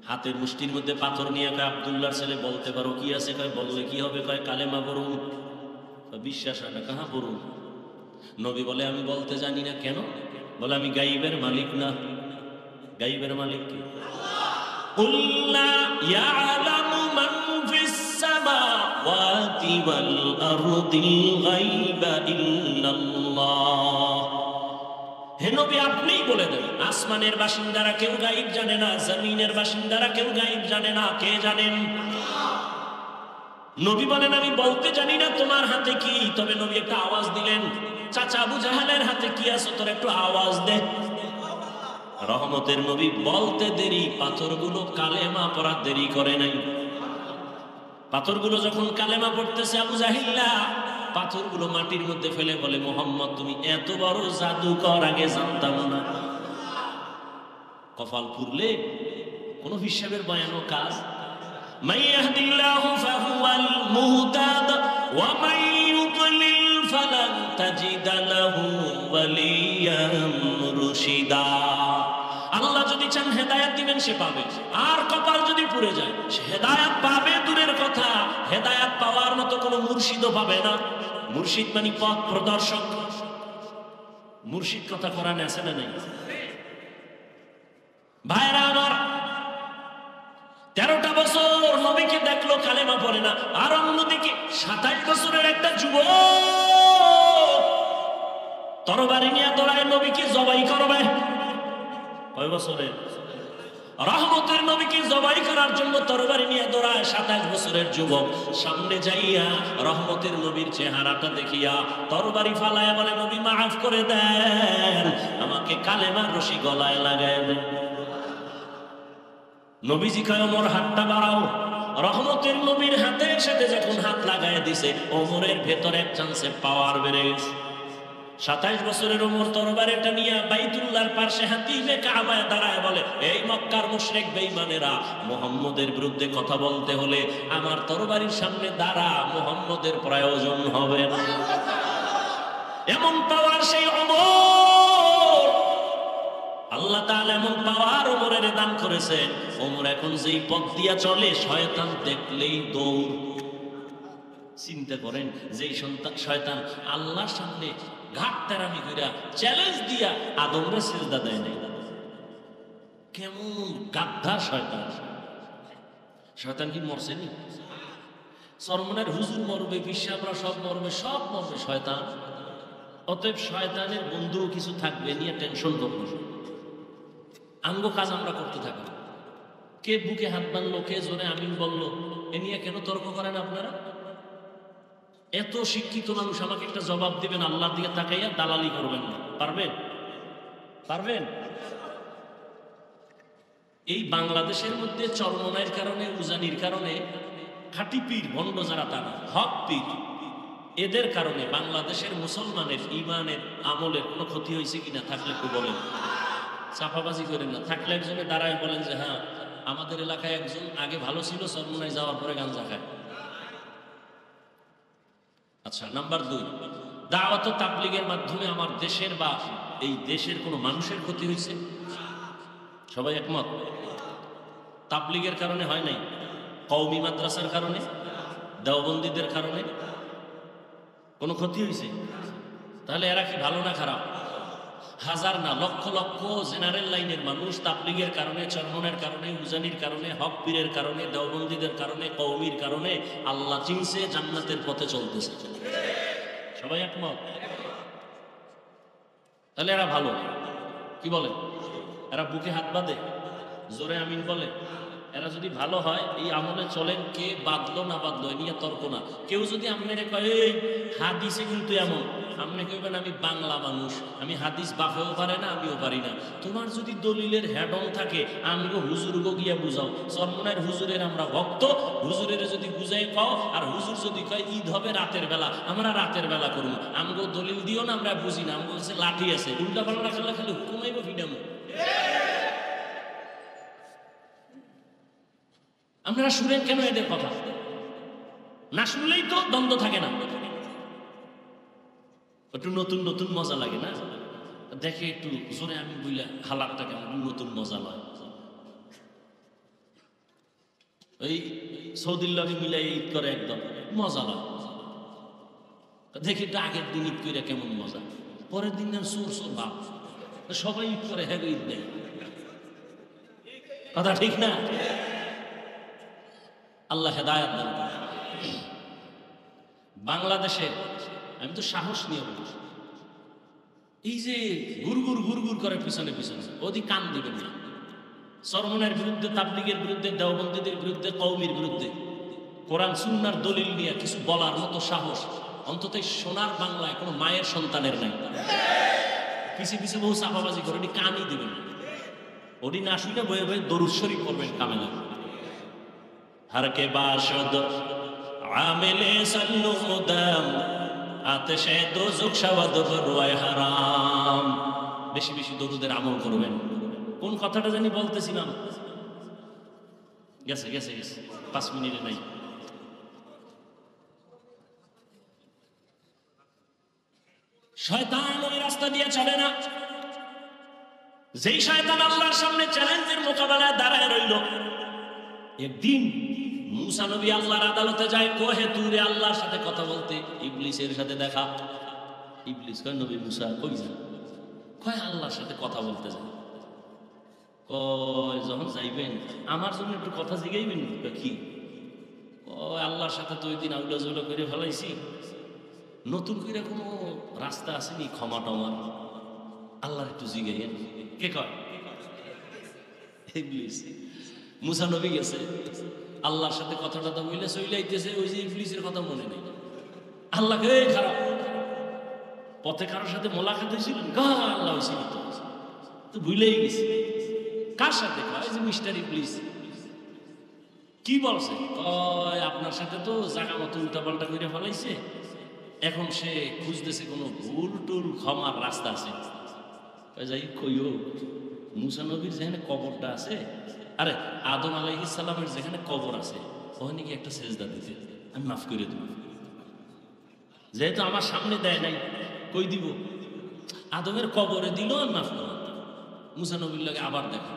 হাতের মুষ্টির মধ্যে পাথর নিয়ে কয়, আব্দুল্লাহর ছেলে বলতে পারো কি আছে? কয়, বললে কি হবে? কয়, কালেমা পড়ুন। বিশ্বাস হয় না, কাহা পড়ুন? নবী বলে, আমি বলতে জানি না। কেন? বলে, আমি গাইবের মালিক না। গাইবের মালিক কি? কুল লা ইয়ালামু মান ফিস সামাওয়াতি ওয়াল আরদিল গায়বা ইল্লাল্লাহ। হে নবী, আপনিই বলে দেন, আসমানের বাসিন্দারা কেউ গায়েব জানে না, জমিনের বাসিন্দারা কেউ গায়েব জানে না। কে জানেন? নবী বলেন আমি বলতে জানি না তোমার হাতে কি, তবে নবী একটা আওয়াজ দিলেন, চাচা আবু জাহালের হাতে কি আছে তোর একটু আওয়াজ দে। রহমতের নবী বলতে দেরি, পাথরগুলো কালেমা পড়া দেরি করে নাই। পাথরগুলো যখন কালেমা পড়তেছে, আবু জাহিল্লা পাথরগুলো মাটির মধ্যে ফেলে বলে, মোহাম্মদ তুমি এত বড় জাদুকর, আগে জানতাম না। কপাল পুরলে কোন হিসাবের বয়ানো কাজ। من يهد الله فهو المهتد ومن يضلل فلن تجد له وليا مرشدا। আল্লাহ যদি চান হেদায়েত দিবেন সে পাবে, আর কপাল যদি পুড়ে যায় সে হেদায়েত পাবে দূরের কথা, হেদায়েত পাওয়ার মতো কোনো মুর্শিদও পাবে না। মুর্শিদ মানে পথ প্রদর্শক। মুর্শিদ কথা কোরআনে আছে না নাই? ভাইরা আমার, 13টা বছর নবীকে দেখলো কালেমা পড়ে না, আর অন্যদিকে 27 বছরের একটা যুবক তরবারি নিয়ে দৌড়ায় নবীকে জবাই করবে। কয় বছরের? রহমতের নবীকে জবাই করার জন্য তরবারি নিয়ে দৌড়ায় 27 বছরের যুবক। সামনে যাইয়া রহমতের নবীর চেহারাটা দেখিয়া তরবারি ফালায় বলে, নবী মাফ করে দেন, আমাকে কালেমার রশি গলায় লাগায় দেন। নবীজি কয় ওমর হাতটা বাড়াও। রহমতের নবীর হাতের সাথে যখন হাত লাগায় দিছে, ওমরের ভেতর এক চান্সে পাওয়ার বেড়ে গেছে। 27 বছরের ওমর তরবারিটা নিয়ে বাইতুল্লাহর পাশে হাতিমে কাবায় দাঁড়ায় বলে, এই মক্কার মুশরিক বেঈমানেরা, মুহাম্মদের বিরুদ্ধে কথা বলতে হলে আমার তরবারির সামনে দাঁড়া, মুহাম্মদের প্রয়োজন হবে না। এমন পাওয়ার সেই ওমর, আল্লাহ তাআলা এমন পাওয়ার ওমরের দান করেছেন। ওমর এখন যেই পথ দিয়া চলে, শয়তান দেখলেই দৌড়। চিন্তা করেন, যেই শয়তান আল্লাহর সামনে ঘাট তেরামি কইরা চ্যালেঞ্জ দিয়া আদমরে সিজদা দেয় নাই, কেমন গাদ্দার শয়তান। শয়তান কি মরছে নি? সরমনের হুজুর মরবে, পিসাবরা সব মরবে, সব মরবে, শয়তান। অতএব শয়তানের বন্ধু কিছু থাকবে, নিয়ে টেনশন করবে। আঙ্গ কাজ আমরা করতে থাকি। কে বুকে হাত বাঁধলো, কে জোরে আমিন বললো, এ নিয়ে কেন তর্ক করেন আপনারা? এত শিক্ষিত মানুষ, আমাকে একটা জবাব দিবেন, আল্লাহর দিকে তাকাইয়া দালালি করবেন না। পারবেন? পারবেন? এই বাংলাদেশের মধ্যে চরমনাইয়ের কারণে, উজানির কারণে, খাঁটি পীর ভণ্ড যারা, তারা হক পীর, এদের কারণে বাংলাদেশের মুসলমানের ইমানের আমলের কোনো ক্ষতি হয়েছে কিনা থাকলে একটু বলেন। চাপাবাজি করেন না। থাকলে একজনে দাঁড়ায় বলেন যে হ্যাঁ, আমাদের এলাকায় একজন আগে ভালো ছিল, চরমনাই যাওয়ার পরে গাঞ্জা খায়। আচ্ছা, নাম্বার 2, দাওয়াত ও তাবলীগের মাধ্যমে আমার দেশের বা এই দেশের কোনো মানুষের ক্ষতি হয়েছে? সবাই একমত? তাবলীগের কারণে হয় নাই, কওমি মাদ্রাসার কারণে, দেওবন্দীদের কারণে কোনো ক্ষতি হয়েছে? তাহলে এরা কি ভালো না খারাপ? হাজার না লক্ষ লক্ষ জেনারেল লাইনের মানুষ তাবলীগের কারণে, চরমনের কারণে, উজানির কারণে, হক পীরের কারণে, দেওবন্দীদের কারণে, কওমির কারণে আল্লাহ চিনছে, জান্নাতের পথে চলতেছে। সবাই একমত? তাহলে এরা ভালো। কি বলেন? এরা বুকে হাত বাঁধে, জোরে আমিন বলে। এরা যদি ভালো হয়, এই আমলে চলেন, কে বাঁধলো না বাঁধলো এ নিয়ে তর্ক না। কেউ যদি আপনারে কয় এই হাদিসে কিন্তু এমন, আপনি কইবেন আমি বাংলা মানুষ, আমি হাদিস বাফেও পারে না, আমিও পারি না। তোমার যদি দলিলের হেডন থাকে, আমিও হুজুরগো গিয়া বুঝাও। চরমনের হুজুরের আমরা ভক্ত, হুজুরের যদি বুঝাই পাও, আর হুজুর যদি কয় ঈদ হবে রাতের বেলা, আমরা রাতের বেলা করবো। আমগো দলিল দিও না, আমরা বুঝি না, আমগো কাছে লাঠি আছে, উল্টা পাল্টা খেলে খালি হুকুমাইব ফিডামো। আপনারা শুনেন কেন এদের কথা? না শুনলেই তো দ্বন্দ্ব থাকে না, একটু নতুন নতুন মজা লাগে না? দেখে একটু জোরে আমি বুঝলা হালাকটা কেমন নতুন মজা লয়। ওই সৌদির লগে মিলাই ঈদ করে একদম মজা লয়। দেখে একটু আগের দিন ঈদ করে কেমন মজা, পরের দিন সোর সোর ভাব, সবাই ঈদ করে, হ্যাঁ ঈদ নেই। কথা ঠিক না? আল্লাহ হেদায়েত দান করেন। বাংলাদেশে আমি তো সাহস নিয়ে বলছি, এই যে গুরগুর গুরগুর করে পিছনে পিছনে, ওদিক কান দিবেন না। চরমনের বিরুদ্ধে, তাবলীগের বিরুদ্ধে, দেওবন্দীদের বিরুদ্ধে, কওমির বিরুদ্ধে কোরআন সুন্নাহর দলিল নিয়ে কিছু বলার মতো সাহস অন্তত সোনার বাংলায় কোনো মায়ের সন্তানের নাই। পিছে পিছে বহু চাপাবাজি করে ওটি কানই দিবেন, ওটি না শুনে বয়ে বয়ে দরুদ শরীফ করবেন কামে না। হারকে বাসদ আমেলে সল্লু মুদাম আতশে দোজক শাওয়াদ বরওয়ায় হারাম। বেশি বেশি দরুদের আমল করবেন। কোন কথাটা জানি বলতেছিলাম, গেছে গেছে গেছে 5 মিনিটে নাই। শয়তান ওই রাস্তা দিয়ে চলে না। যেই শয়তান আল্লাহর সামনে চ্যালেঞ্জের মোকাবেলায় দাঁড়ায় রইল, একদিন মুসা নবী আল্লাহর আদালতে যায় কোহে তুরে আল্লাহর সাথে কথা বলতে। ইবলিসের সাথে দেখা। ইবলিস কয় নবী মুসা কই যান? কয় আল্লাহর সাথে কথা বলতে যায়। কয় যখন যাইবেন আমার জন্য একটু কথা জিগাইবেন। কি? কয় আল্লাহর সাথে তো ওই দিন আউলা জৌলা করে ফেলাইছি, নতুন করে কোনো রাস্তা আসেনি ক্ষমা টমার, আল্লাহর একটু জিগাইয়েন। কে কয়? ইবলিস। মুসা নবী গেছে আল্লাহর সাথে কথা টথা বলে চলে আইতেছে, ওই যে ইবলিসের কথা মনে নেই। আল্লাহকে খারাপ পথে কারোর সাথে মোলাকাত হয়েছিল, আল্লাহ হয়েছিল তো ভুলেই গেছে। কার সাথে? যে মিস্টার ইবলিস। কি বলছে? কয় আপনার সাথে তো জায়গা মতো উল্টাপাল্টা করে ফেলাইছে, এখন সে খুঁজতেছে কোনো ভুল টুল ক্ষমার রাস্তা আছে। যাই কইও মুসা নবীর যেখানে কবরটা আছে, আরে আদম আলাইহিস সালামের যেখানে কবর আছে ওখানে কি একটা সেজদা দিতে, আমি মাফ করে দেব। যেহেতু আমার সামনে দেয় নাই, কই দিব? আদমের কবরে দিল, আমি মাফ করব। মুসা নবীর লাগে আবার দেখা।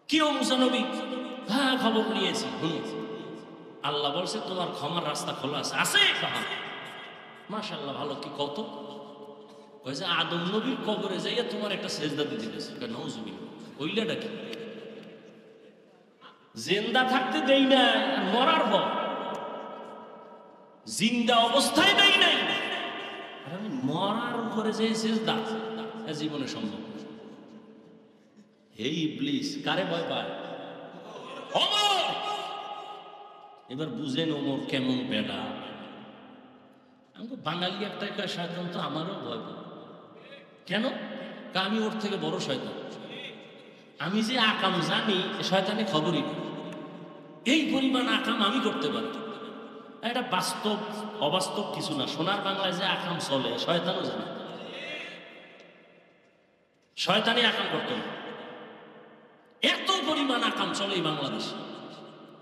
কি ও মুসা নবী? হ্যাঁ খবর নিয়েছি। আল্লাহ বলছে তোমার ক্ষমার রাস্তা খোলা আছে। আছে? মাশাআল্লাহ, ভালো। কি কত? কইছে আদম নবীর কবরে যাইয়া তোমার একটা সেজদা দিতে গেছে। নাউজুবিল্লাহ। কইলাটা কি? জিন্দা থাকতে দেই না, মরার পর জিন্দা অবস্থায় দেই নাই, আর আমি মরার উপরে যে সেজদা, জীবনে সম্ভব। হে ইবলিস, কারে ভয় পায়? ওমর। এবার বুঝেন ওমর কেমন বেটা। আমি তো বাঙালি একটা শয়তান, তো আমারও ভয় পায়। কেন? আমি ওর থেকে বড় শয়তান। আমি যে আকাম জানি শয়তানে খবরই নেই। এই পরিমাণ আকাম আমি করতে পারি। এটা বাস্তব, অবাস্তব কিছু না। সোনার বাংলায় যে আকাম চলে শয়তানও জানে। শয়তানি আকাম করতে না, এত পরিমাণ আকাম চলে এই বাংলাদেশে।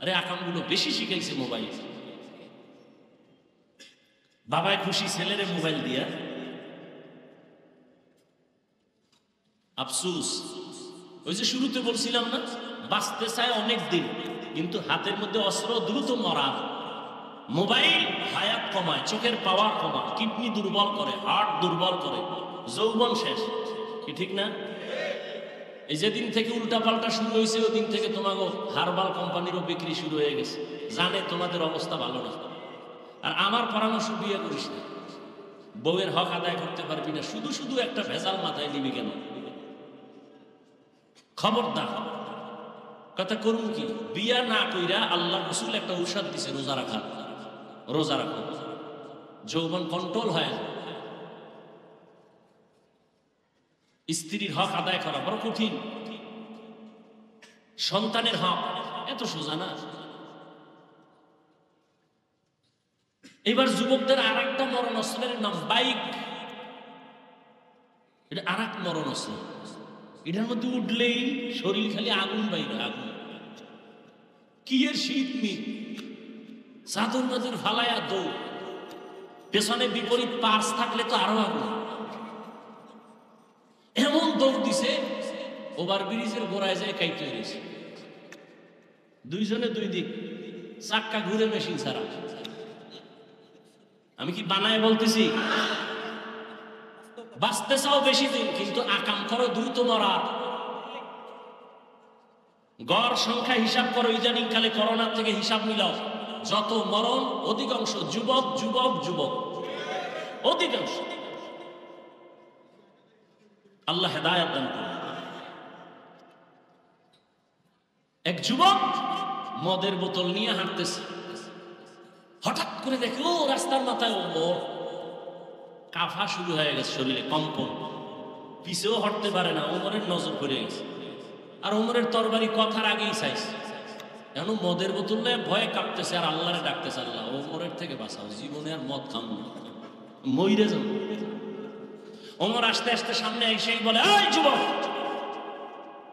আরে আকামগুলো বেশি শিখাইছে মোবাইল। বাবায় খুশি ছেলেরে মোবাইল দিয়া। আফসুস, ওই যে শুরুতে বলছিলাম না, বাঁচতে চায় অনেক দিন, কিন্তু হাতের মধ্যে অস্ত্র, দ্রুত মরা। মোবাইল হায়াত কমায়, চোখের পাওয়ার কমায়, কিডনি দুর্বল করে, হার্ট দুর্বল করে, যৌবন শেষ। কি ঠিক না? এই যেদিন থেকে উল্টা পাল্টা শুরু হয়েছে, ওই দিন থেকে তোমাকে হারবাল কোম্পানিরও বিক্রি শুরু হয়ে গেছে। জানে তোমাদের অবস্থা ভালো না। আর আমার পরামর্শ, বিয়ে করিস না। বউয়ের হক আদায় করতে পারবি না, শুধু শুধু একটা ভেজাল মাথায় নিবি কেন? খবরদার। কথা করুন কি? বিয়া না কইরা আল্লাহ রাসূল একটা ঔষধ দিছে, রোজা রাখা। রোজা রাখো, যৌবন কন্ট্রোল হয়। স্ত্রীর হক আদায় করা বড় কঠিন। সন্তানের হক এত সোজা না। এবার যুবকদের আর একটা মরণ অস্ত্রের নাম বাইক। এটা আর এক মরণ অস্ত্র। এটার মধ্যে উঠলেই শরীর খালি আগুন বাইরে, আগুন। কি এর শীত মিট, চাদর মাদুর ফালায়া দৌড়। পেছনে বিপরীত পার্স থাকলে তো আরো আগুন। এমন দৌড় দিছে, ওভার ব্রিজের গোড়ায় যায় কাইতে গেছে। দুইজনে দুই দিক, চাক্কা ঘুরে, মেশিন ছাড়া। আমি কি বানায় বলতেছি? বাঁচতে চাও বেশি দিন, কিন্তু আকাম করো দ্রুত মরা। গড় সংখ্যা হিসাব করো, ইদানিং কালে করোনার থেকে হিসাব মিলাও, যত মরণ অধিকাংশ যুবক যুবক যুবক, অধিকাংশ। আল্লাহ হেদায়েত দান করুন। এক যুবক মদের বোতল নিয়ে হাঁটতেছে, হঠাৎ করে দেখে ও রাস্তার মাথায় ওমর। কাফা শুরু হয়ে গেছে, শরীরে কম্পন, পিছেও হটতে পারে না, ওমরের নজর পড়ে গেছে। আর ওমরের তরবারি কথার আগেই চাইছে, এখন মদের বোতল নিয়ে ভয়ে কাঁপতেছে আর আল্লাহরে ডাকতেছে, আল্লাহ ওমরের থেকে বাঁচাও, জীবনে আর মদ খাম না, মইরে যাব। ওমর আস্তে আস্তে সামনে এসেই বলে, এই যুবক,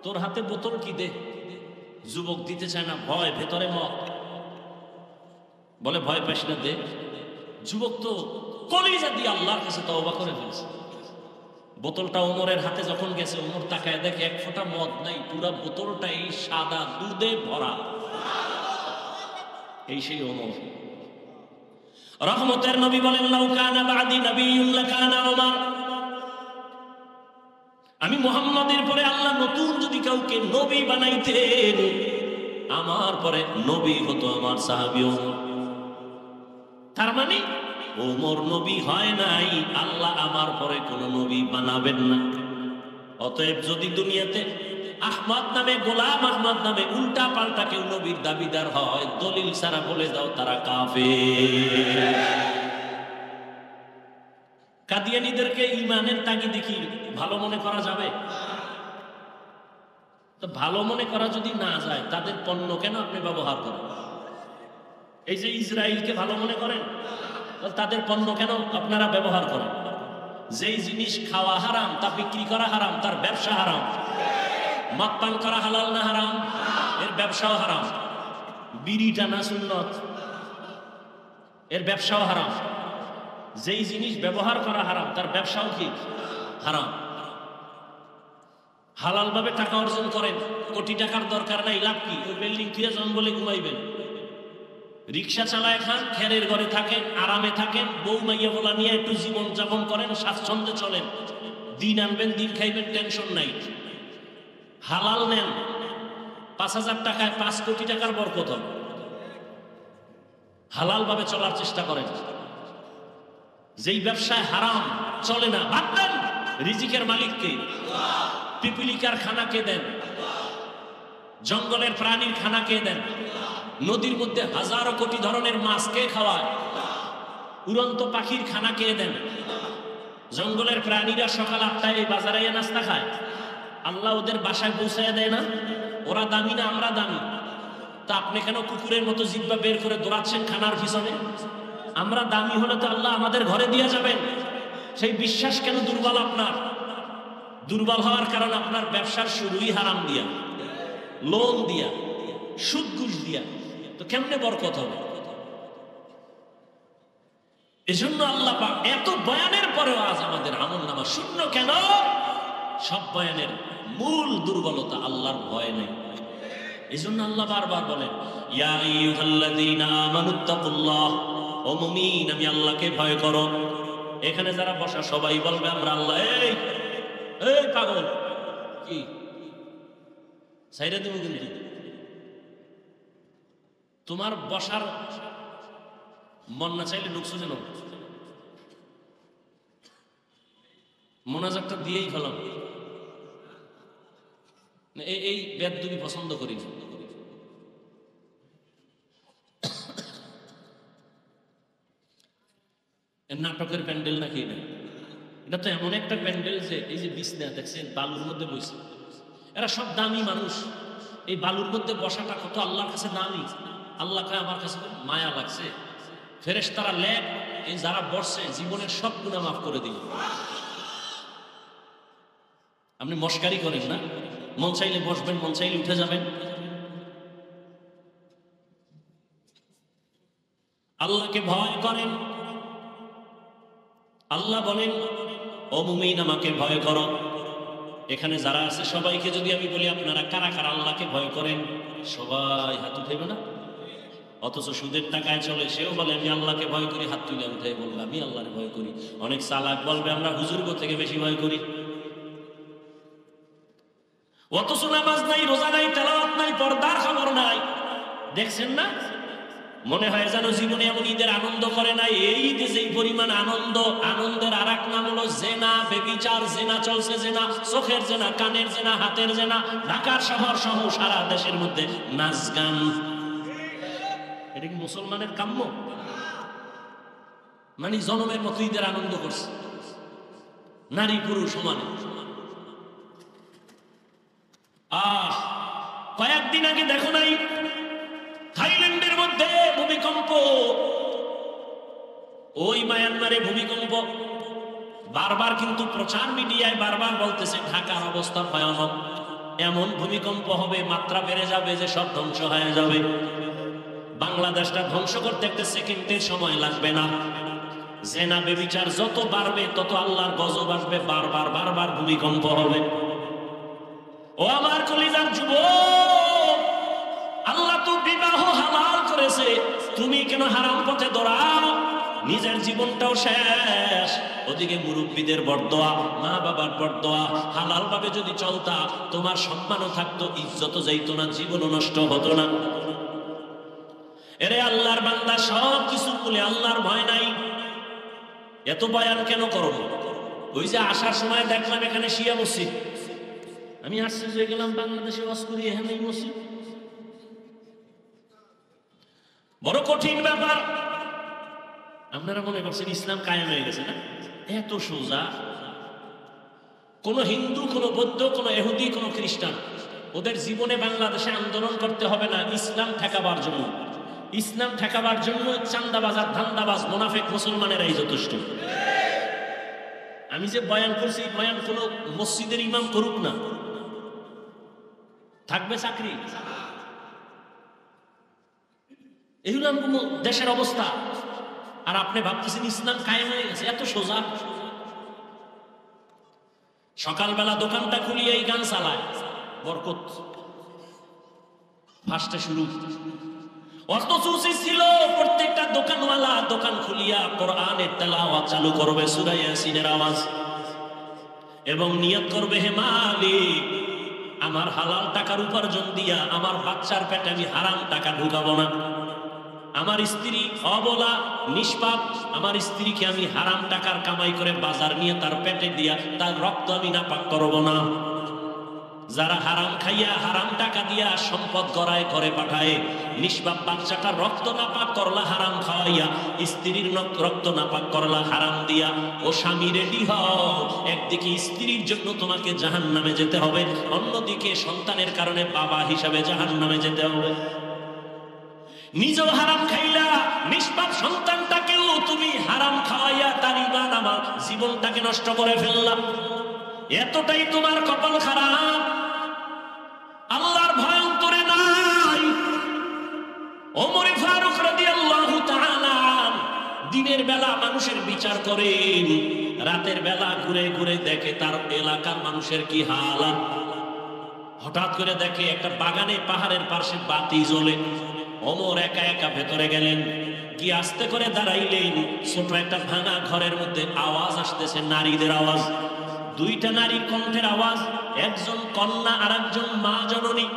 তোর হাতে বোতল কি, দে। যুবক দিতে চায় না, ভয়, ভেতরে মদ। বলে, ভয় পাইস না, দে। যুবক তো কলিজা দিয়ে আল্লাহর কাছে তওবা করে ফেলছে। বোতলটা ওমরের হাতে যখন গেছে, ওমর তাকায় দেখে এক ফোঁটা মদ নাই, পুরা বোতলটা এই সাদা দুধে ভরা। এই সেই ওমর। রহমতের নবী বলেন, লাউ কানা বাদি নবিয়্যুন লাকানা ওমর। আমি মুহাম্মাদের পরে আল্লাহ নতুন যদি কাউকে নবী বানাইতেন, আমার পরে নবী হতো আমার সাহাবী ওমর। তার মানে ওমর নবী হয় নাই, আল্লাহ আমার পরে কোন নবী বানাবেন না। অতএব যদি দুনিয়াতে আহমদ নামে, গোলাম আহমদ নামে উল্টা পাল্টা কেউ নবীর দাবিদার হয়, দলিল ছাড়া বলে দাও তারা কাফের। কাদিয়ানীদেরকে ঈমানের তাগিদে কি ভালো মনে করা যাবে? তো ভালো মনে করা যদি না যায়, তাদের পণ্য কেন আপনি ব্যবহার করেন? এই যে ইসরায়েলকে ভালো মনে করেন, তাদের পণ্য কেন আপনারা ব্যবহার করেন? যেই জিনিস খাওয়া হারাম, তা বিক্রি করা হারাম, তার ব্যবসা হারাম। মদ পান করা হালাল না হারাম? এর ব্যবসাও হারাম। বিড়ি টানা সুন্নত, এর ব্যবসাও হারাম। যেই জিনিস ব্যবহার করা হারাম, তার ব্যবসাও কি হারাম। হালাল ভাবে টাকা অর্জন করেন, কোটি টাকার দরকার নাই, লাভ কি? ওই বিল্ডিং ফিরে জঙ্গলে ঘুমাইবেন, রিক্সা চালায় খান, খেরের ঘরে থাকেন, আরামে থাকেন, বউ মাইয়া বলা নিয়ে একটু জীবন যাপন করেন, স্বাচ্ছন্দ্যে চলেন, দিন আনবেন, দিন খাইবেন, টেনশন নাই। হালাল নেন, ৫,০০০ টাকায় ৫ কোটি টাকার বরকত হবে। হালাল ভাবে চলার চেষ্টা করেন। যেই ব্যবসায় হারাম চলে না, বাদ দেন। রিজিকের মালিককে, পিপিলিকার খানা কে দেন? জঙ্গলের প্রাণীর খানা কে দেন? নদীর মধ্যে হাজারো কোটি ধরনের মাছ কে খাওয়ায়? উড়ন্ত পাখির খানা কে দেন? জঙ্গলের প্রাণীরা সকাল ৮টায় এই বাজারে নাস্তা খায়, আল্লাহ ওদের বাসায় পৌঁছায় দেয় না? ওরা দামি না আমরা দামি? তা আপনি কেন কুকুরের মতো জিহ্বা বের করে দৌড়াচ্ছেন খানার পিছনে? আমরা দামি হলে তো আল্লাহ আমাদের ঘরে দিয়ে যাবেন। সেই বিশ্বাস কেন দুর্বল আপনার? দুর্বল হওয়ার কারণ আপনার ব্যবসার শুরুই হারাম দিয়া, লোন দিয়া, সুদ ঘুষ দিয়া, তো কেমনে বরকত হবে? এজন্য আল্লাহ পাক এত বয়ানের পরেও আজ আমাদের আমলনামা শূন্য কেন? সব বয়ানের মূল দুর্বলতা আল্লাহর ভয় নেই। এজন্য আল্লাহ বারবার বলেন, ইয়া আইয়ুহাল্লাযীনা আমানুত্তাকুল্লাহ, ও মুমিন আমি আল্লাহকে ভয় করো। এখানে যারা বসা সবাই বলবে আমরা আল্লাহ, এই এই পাগল কি সাইরা দেব, কিন্তু তোমার বসার মন না চাইলে ঢুকছো যেন, মোনাজাতটা দিয়েই ফেলাম। এই বেদবি পছন্দ করি না। নাটকের প্যান্ডেল নাকি এটা? এটা তো এমন একটা প্যান্ডেল যে এই যে বিছনা দেখছেন বালুর মধ্যে বসে, এরা সব দামি মানুষ। এই বালুর মধ্যে বসাটা কত আল্লাহর কাছে দামি। আল্লাহ কয় আমার কাছে মায়া লাগছে, ফেরেশতারা লেখ এই যারা বসছে জীবনের সব গুনাহ মাফ করে দিল। আপনি মস্কারি করেন না, মন চাইলে বসবেন, মন চাইলে উঠে যাবেন। আল্লাহকে ভয় করেন। আল্লাহ বলেন, ও মুমিন আমাকে ভয় করো। এখানে যারা আছে সবাইকে যদি আমি বলি আপনারা কারা কারা আল্লাহকে ভয় করেন, সবাই হাত উঠাইবে না? অথচ সুদের টাকায় চলে, সেও বলে আমি আল্লাহকে ভয় করি, হাত তুলে উঠাই বলবে আমি আল্লাহরে ভয় করি। অনেক চালাক বলবে আমরা হুজুরগো থেকে বেশি ভয় করি। অথচ নামাজ নাই, রোজা নাই, তেলাওয়াত নাই, পর্দার খবর নাই। দেখছেন না? মনে হয় যেন জীবনে এমন ঈদের আনন্দ করে নাই। এই ঈদে যেই পরিমাণ আনন্দ, আনন্দের আর এক নাম হলো জেনা, বেবিচার। জেনা চলছে, জেনা, চোখের জেনা, কানের জেনা, হাতের জেনা। ঢাকার শহর সহ সারা দেশের মধ্যে নাচ গান, মুসলমানের কাম্য? মানে জনমের মতো ঈদের আনন্দ করছে, নারী পুরুষ সমানে। কয়েকদিন আগে দেখো নাই থাইল্যান্ডের মধ্যে ভূমিকম্প, ওই মায়ানমারে ভূমিকম্প। বারবার কিন্তু প্রচার মিডিয়ায় বারবার বলতেছে ঢাকার অবস্থা ভয়ানক, এমন ভূমিকম্প হবে, মাত্রা বেড়ে যাবে যে সব ধ্বংস হয়ে যাবে। বাংলাদেশটা ধ্বংস করতে একটা সেকেন্ডের সময় লাগবে না। জেনা বেবিচার যত বাড়বে তত আল্লাহর গজব আসবে, বারবার বারবার ভূমিকম্প হবে। ও আমার কলিজার যুবক, আল্লাহ তো বিবাহ হালাল করেছে, তুমি কেন হারাম পথে দৌড়াও? নিজের জীবনটাও শেষ, ওদিকে মুরব্বীদের বরদোয়া, মা বাবার বরদোয়া। হালাল ভাবে যদি চলতা তোমার সম্মানও থাকতো, ইজ্জতও যাইতো না, জীবনও নষ্ট হতো না। এরে আল্লাহর বান্দা, সব কিছু বলে আল্লাহর ভয় নাই, এত বয়ান কেন করো? ওই যে আসার সময় দেখলাম এখানে শিয়া মসজিদ, আমি আশ্চর্য হয়ে গেলাম, বাংলাদেশে ওয়াজ করি এখানে মসজিদ। বড় কঠিন ব্যাপার। আপনারা মনে করছেন ইসলাম কায়েম হয়ে গেছে না? এত সোজা। কোন হিন্দু, কোন বৌদ্ধ, কোন ইহুদি, কোন খ্রিস্টান, ওদের জীবনে বাংলাদেশে আন্দোলন করতে হবে না ইসলাম ঠেকাবার জন্য। ইসলাম ঠেকাবার জন্য চান্দাবাজ আর ধান্দাবাজ মুনাফিক মুসলমানেরাই যথেষ্ট। আমি যে বয়ান করছি, বয়ান কোন মসজিদের ইমাম করুক না, থাকবে চাকরি। এগুলো দেশের অবস্থা। আর আপনি ভাবতেছেন ইসলাম কায়েম হয়ে গেছে, এত সোজা। সকালবেলা দোকানটা খুলিয়ে এই গান চালায়, বরকত ফার্স্টে শুরু। অত সুসি ছিল, প্রত্যেকটা দোকানওয়ালা দোকান খুলিয়া কোরআনের তেলাওয়াত চালু করবে, সূরা ইয়াসিনের আওয়াজ, এবং নিয়ত করবে, হে মালিক, আমার হালাল টাকার উপার্জন দিয়া আমার বাচ্চার পেটে আমি হারাম টাকা ঢুকাবো না। আমার স্ত্রী অবলা নিষ্পাপ, আমার স্ত্রীকে আমি হারাম টাকার কামাই করে বাজার নিয়ে তার পেটে দিয়া তার রক্ত আমি নাপাক করব না। যারা হারাম খাইয়া হারাম টাকা দিয়া সম্পদ গড়ায় ঘরে পাঠায়, নিষ্পাপ বাচ্চাটার রক্ত নাপাক করলা হারাম খাওয়াইয়া, স্ত্রীর রক্ত নাপাক করলা হারাম দিয়া। ও স্বামী রেডি হও, একদিকে স্ত্রীর জন্য তোমাকে জাহান্নামে যেতে হবে, অন্যদিকে সন্তানের কারণে বাবা হিসাবে জাহান্নামে যেতে হবে। নিজেও হারাম খাইলা, নিষ্পাপ সন্তানটাকেও তুমি হারাম খাওয়াইয়া তার ঈমান আমল জীবনটাকে নষ্ট করে ফেললা। এতটাই তোমার কপাল খারাপ, আল্লাহর ভয় অন্তরে নাই। ওমর ফারুক রাদিয়াল্লাহু তাআলা দিনের বেলা মানুষের বিচার করেন, রাতের বেলা ঘুরে ঘুরে দেখে তার এলাকার মানুষের কি হালাত। হঠাৎ করে দেখে একটা বাগানে পাহাড়ের পাশে বাতি জ্বলে। ওমর একা একা ভেতরে গেলেন, কি আস্তে করে দাঁড়াইলেন, ছোট একটা ভাঙা ঘরের মধ্যে আওয়াজ আসতেছে, নারীদের আওয়াজ। দুইটা নারীর কণ্ঠের আওয়াজ, একজন কন্যা আর একজন মা জননী।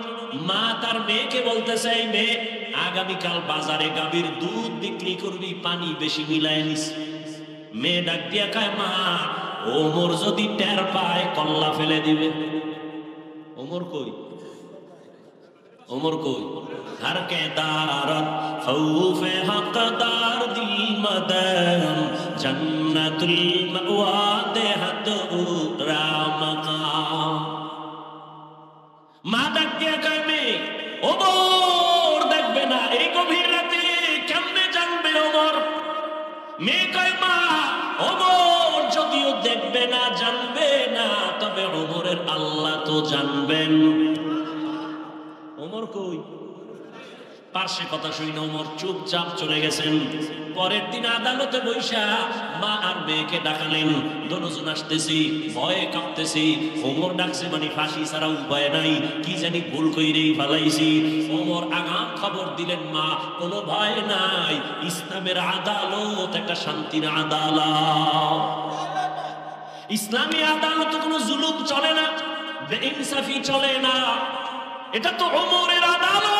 মা তার মেয়েকে বলতেছে, এই মেয়ে, আগামীকাল বাজারে গাভীর দুধ বিক্রি করবি, পানি বেশি মিলায় নিস। মেয়ে ডাক দিয়া কয়, মা, ওমর যদি টের পায় কল্লা ফেলে দিবে। ওমর কই? ওমর কই? हर के दारत खौफे हकदार दिल मदन जन्नतुल मअवा देहत रामका। মা ডাক দিয়া কয়, মেয়ে, ওমর দেখবে না এই গভীর রাতে, কেমনে জানবে ওমর? মেয়ে কয়, মা, ওমর যদিও দেখবে না, জানবে না, তবে ওমরের আল্লাহ তো জানবেন। ওমর কই? পার্শ্বে কথা শুনে ওমর চুপচাপ চলে গেছেন। পরের দিন আদালতে বৈশা মা আর মেয়েকে ডাকালেন, দোনোজন আসতেছি, ভয়ে কাঁপতেছি। ওমর ডাকছে মানে ফাঁসি ছাড়া উপায় নাই, কি জানি ভুল কইরেই ফালাইছি। ওমর আগাম খবর দিলেন, মা, কোনো ভয় নাই, ইসলামের আদালত একটা শান্তির আদালত। ইসলামী আদালত কোনো জুলুম চলে না, বেইনসাফি চলে না, এটা তো ওমরের আদালত।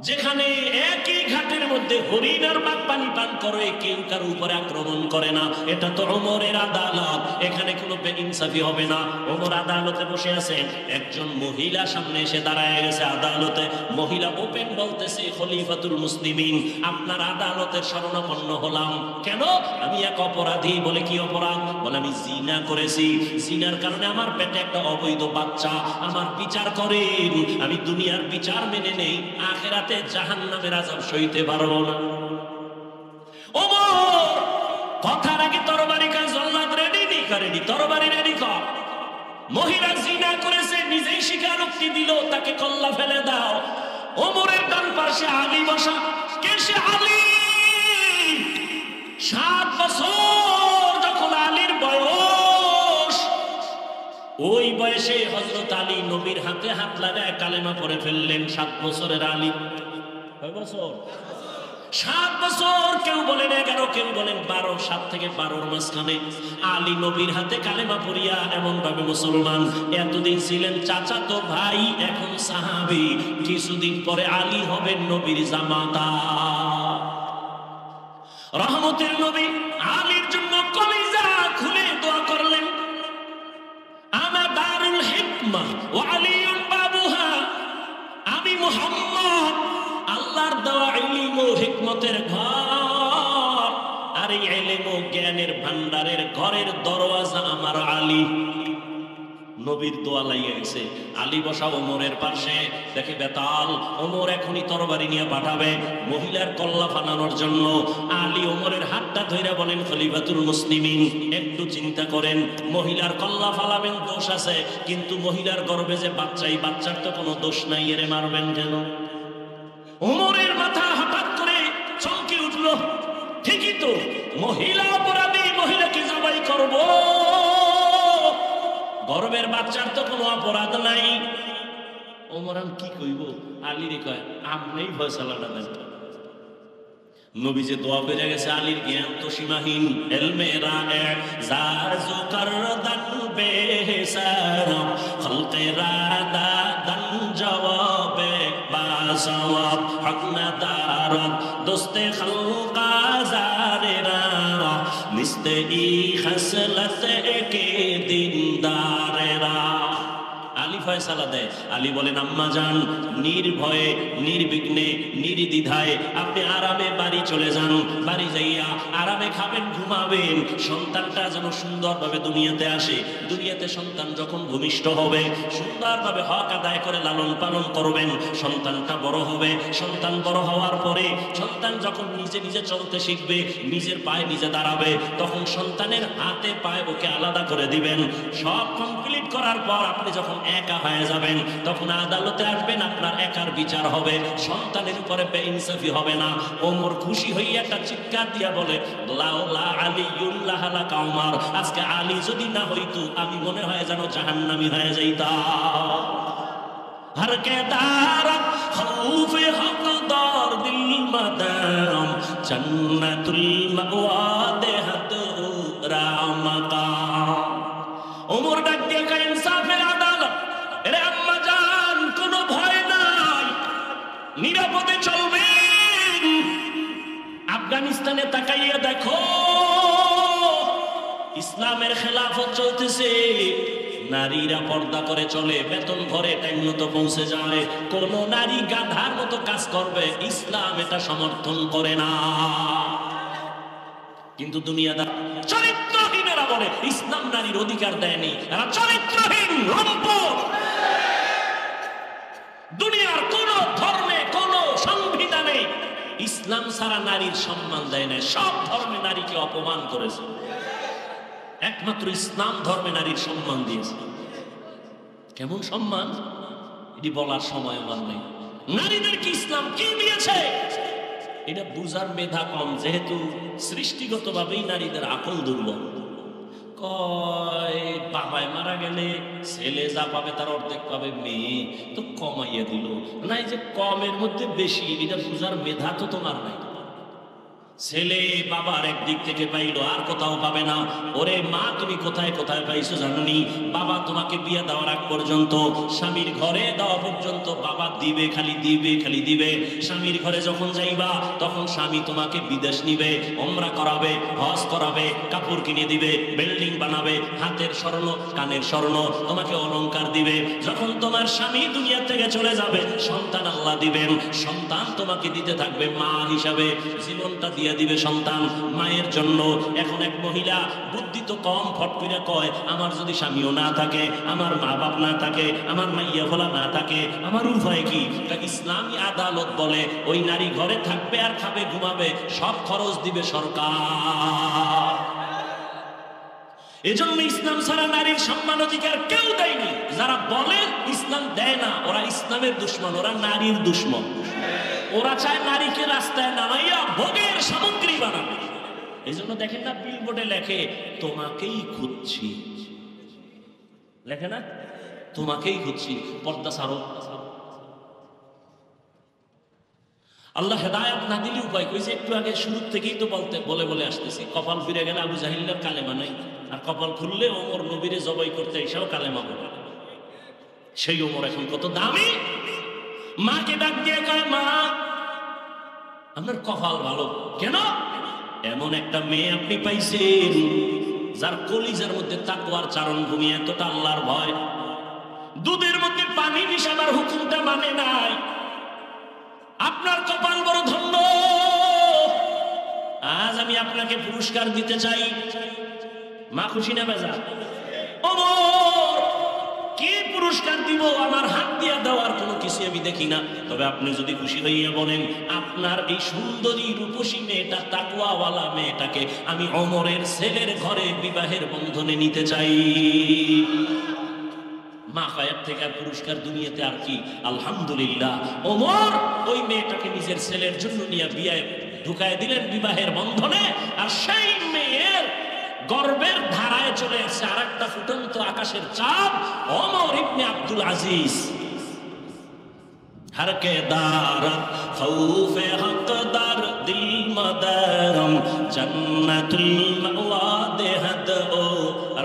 যেখানে একই ঘাটের মধ্যে হরিণ আর বাঘ পানি পান করে, কেউ কারো উপরে আক্রমণ করে না। এটা তো ওমরের আদালত, এখানে কোনো বেইনসাফি হবে না। ওমর আদালতে বসে আছেন, একজন মহিলা সামনে এসে দাঁড়ায় গেছে আদালতে। মহিলা ওপেন বলতেছে, খলিফাতুল মুসলিমিন, আপনার আদালতের শরণাপন্ন হলাম। কেন? আমি এক অপরাধী। বলে কি অপরাধ? বলে আমি জিনা করেছি, জিনার কারণে আমার পেটে একটা অবৈধ বাচ্চা। আমার বিচার করেন, আমি দুনিয়ার বিচার মেনে নেই, আখিরাতে জাহান্নামের আযাব সইতে পারবো না। ওমর কথার আগে তরবারি কাজ, জল্লাদ রেডি রেডি, তরবারি রেডি কর। মহিলা জিনা করেছে, নিজেই স্বীকারোক্তি দিল, তাকে কল্লা ফেলে দাও। ওমরের ডান পাশে আলী বসা। কে সে? আলী। 7 বছর যখন আলীর বয়স, ওই বয়সে হযরত আলী নবীর হাতে হাত লাগায় কালেমা পড়ে ফেললেন। 7 বছরের আলী। কয় বছর? 7 বছর। কেউ বলেন 11, কেউ বলেন 12। 7 থেকে 12-র মাঝখানে আলী নবীর হাতে কালেমা পড়িয়া এমন ভাবে মুসলমান। এতদিন ছিলেন চাচাতো ভাই, এখন সাহাবী। কিছুদিন পরে আলী হবেন নবীর জামাতা। রহমতের নবী আলীর জন্য কলিজা খুলে দোয়া করলেন, আনা দারুল হিকমা ওয়া আলিয়ুন বাবুহা। আমি মুহাম্মদ আল্লাহর দেওয়া ইলম ও হিকমতের ঘর, আর এই ইলম ও জ্ঞানের ভান্ডারের ঘরের দরওয়াজা আমার আলী। নবীর দোয়া লাগিয়ে গেছে। আলী বসা ওমরের পাশে। দেখে বেতাল, ওমর এখনই তরবারি নিয়ে পাঠাবে মহিলার কল্লা ফানানোর জন্য। আলী ওমরের হাতটা ধরে বলেন, খলিফাতুল মুসলিমিন, একটু চিন্তা করেন, মহিলার কল্লা ফালাবেন, দোষ আছে, কিন্তু মহিলার গর্ভে যে বাচ্চা, এই বাচ্চার তো কোনো দোষ নাই, এরে মারবেন কেন? ওমরের মাথা হঠাৎ করে চমকে উঠল। ঠিকই তো, মহিলা অপরাধী, মহিলাকে জবাই করব, গর্বের বাচ্চার তো কোনো অপরাধ নাই। ওমর কি কইব? আলীরে কয়, আপনিই ফয়সালাটা দেন। নবী যে দোয়া করে গেছে, আলীর জ্ঞান তো সীমাহীন। ইলমে রায়ে জাজু করদান বেহসারাম, খলকে রাদা দান জওয়াবে বাসওয়াব, হক না দারদ দোস্তে খলকা জারেরা, মিস্তে ই খসলত কে দিনদারেরা। আলী ফয়সালা দেয়। আলী বলেন, আম্মা জান, নির্ভয়ে নির্বিঘ্নে নির্দ্বিধায় আপনি আরামে বাড়ি চলে যান। বাড়ি যাইয়া আরামে খাবেন, ঘুমাবেন। সন্তানটা যেন সুন্দরভাবে দুনিয়াতে আসে। দুনিয়াতে সন্তান যখন ভূমিষ্ঠ হবে, সুন্দরভাবে হক আদায় করে লালন পালন করবেন। সন্তানটা বড় হবে। সন্তান বড় হওয়ার পরে সন্তান যখন নিজে নিজে চলতে শিখবে, নিজের পায়ে নিজে দাঁড়াবে, তখন সন্তানের হাতে পায়ে ওকে আলাদা করে দিবেন। সব কমপ্লিট করার পর আপনি যখন একা হয়ে যাবেন, তখন আদালতে আসবেন, আপনার একার বিচার হবে, সন্তানের উপরে বেইনসাফি হবে না। ওমর খুশি হইয়া একটা চিৎকার দিয়া বলে, লাউলা আলিয়ুল্লাহ লাকা উমর, আজকে আলী যদি না হইতো আমি মনে হয় যেন জাহান্নামী হয়ে যাইতাম। হর কে দারত খৌফে হকদার দিল মাদাম, জান্নাতুল মাওয়া দেহত রামাকাম। ওমর ডাক দিয়ে কয়, ইনসাফের আদালত। এরে আম্মা জান, কোনো ভয় নাই, নিরাপদে চলবেন। আফগানিস্তানে তাকাইয়া দেখো, ইসলামের খেলাফত চলতেছে। নারীরা পর্দা করে চলে, বেতন ঘরে টাইম মতো পৌঁছে যায়। কোন নারী গাধার মতো কাজ করবে, ইসলাম এটা সমর্থন করে না। কিন্তু দুনিয়াদার চরিত্রহীনেরা বলে ইসলাম নারীর অধিকার দেয়নি। এরা চরিত্রহীন, লম্পট। দুনিয়ার কোন ধর্মে, কোন সংবিধানে ইসলাম ছাড়া নারীর সম্মান দেয় না। সব ধর্মে নারীকে অপমান করেছে, একমাত্র ইসলাম ধর্মে নারীর সম্মান দিয়েছে। কেমন সম্মান, এটি বলার সময় আমার নেই। নারীদেরকে ইসলাম কি দিয়েছে এটা বুঝার মেধা কম, যেহেতু সৃষ্টিগতভাবেই নারীদের আকল দুর্বল। কয় বাবায় মারা গেলে ছেলে যা পাবে তার অর্ধেক পাবে মেয়ে, তো কমাইয়া দিল। নাই যে কমের মধ্যে বেশি, এটা বুঝার মেধা তো তোমার নাই। ছেলে বাবার একদিক থেকে পাইলো, আর কোথাও পাবে না। ওরে মা, তুমি কোথায় কোথায় পাইছো জানোনি? বাবা তোমাকে বিয়ে দেওয়ার আগ পর্যন্ত, স্বামীর ঘরে দেওয়া পর্যন্ত বাবা দিবে, খালি দিবে, খালি দিবে। স্বামীর ঘরে যখন যাইবা তখন স্বামী তোমাকে বিদেশ নিবে, ওমরা করাবে, হজ করাবে, কাপড় কিনে দিবে, বিল্ডিং বানাবে, হাতের স্বর্ণ কানের স্বর্ণ, তোমাকে অলংকার দিবে। যখন তোমার স্বামী দুনিয়া থেকে চলে যাবে, সন্তান আল্লাহ দিবেন, সন্তান তোমাকে দিতে থাকবে মা হিসাবে, জীবনটা দিয়ে দিবে সন্তান মায়ের জন্য। এখন এক মহিলা বুদ্ধি তো কম, ফট করে কয়, আমার যদি স্বামীও না থাকে, আমার মা বাপ না থাকে, আমার মাইয়া ফোলা না থাকে, আমার উপায় কি? ইসলামী আদালত বলে ওই নারী ঘরে থাকবে আর খাবে ঘুমাবে, সব খরচ দিবে সরকার। এজন্য ইসলাম ছাড়া নারীর সম্মান অধিকার কেউ দেয়নি। যারা বলে ইসলাম দেয় না, ওরা ইসলামের দুশ্মন, ওরা নারীর দুশ্মন। ওরা চায় নারীকে রাস্তায় নামাইয়া ভোগের সামগ্রী বানাবে। এই জন্য দেখেন না, বিলবোর্ডে লেখে তোমাকেই খুঁজছি, লেখে না তোমাকেই খুঁজছি, পর্দা ছাড়ো। আল্লাহ হেদায়েত না দিলে উপায় কই? যে একটু আগে শুরুর থেকেই তো বলে আসতেছি, কপাল ফিরে গেলে আবু জাহিলের কালেমা নাই, আর কপাল খুললে ওমর নবীরে জবাই করতে এসেও কালেমা বলে। সেই ওমর এখন কত দামি। মাকে ডাক দিয়ে কয়, মা আপনার কপাল ভালো। কেন? এমন একটা মেয়ে আপনি পাইছেন যার কলিজার মধ্যে তাকওয়ার চারণভূমি, এতটা আল্লাহর ভয়, দুধের মধ্যে পানি মিশাবার হুকুমটা মানে নাই। আপনার কপাল বড় ধন্য। আজ আমি আপনাকে পুরস্কার দিতে চাই। মা খুশি না বেজা? ওমর, কি পুরস্কার দিব? আমার হাত দিয়া দেওয়ার কোনো কিছু আমি দেখি না। তবে আপনি যদি খুশি হইয়া বলেন, আপনার এই সুন্দরী রূপসী মেয়েটা, তাকওয়াওয়ালা মেয়েটাকে আমি ওমরের ছেলের ঘরে বিবাহের বন্ধনে নিতে চাই। মা কয়েক থেকে আর পুরস্কার দুনিয়াতে আর কি? আলহামদুলিল্লাহ। ওমর ওই মেয়েটাকে নিজের ছেলের জন্য নিয়ে বিয়ে ঢুকায় দিলেন বিবাহের বন্ধনে। আর সেই মেয়ের গর্বের ধারায় চলে আসছে আর একটা ফুটন্ত আকাশের চাঁদ, ওমর ইবনে আব্দুল আজিজ। हर के दार खौफे हकदार दिल मदरम जन्नतुल मअवा देहद ओ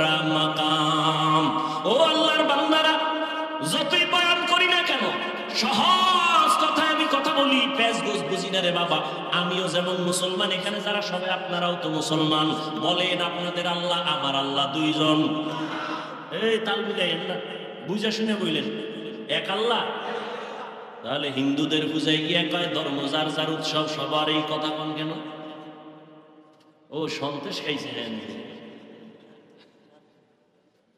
रामकाम। ও আল্লাহর বান্দারা, যতই বয়ান করি না কেন, সহজ কথায় আমি কথা বলি, পেঁচ গোছ বুঝি না রে বাবা। আমিও যেমন মুসলমান, এখানে যারা সবাই আপনারাও তো মুসলমান। বলেন আপনাদের আল্লাহ আমার আল্লাহ দুইজন? এই তাল বুঝাইয়েন না, বুঝা শুনে বললেন এক আল্লাহ। তাহলে হিন্দুদের পূজায় গিয়ে কয় ধর্ম যার যার উৎসব, সবার এই কথা কোন কেন? ও সন্দেশ খাইছেন,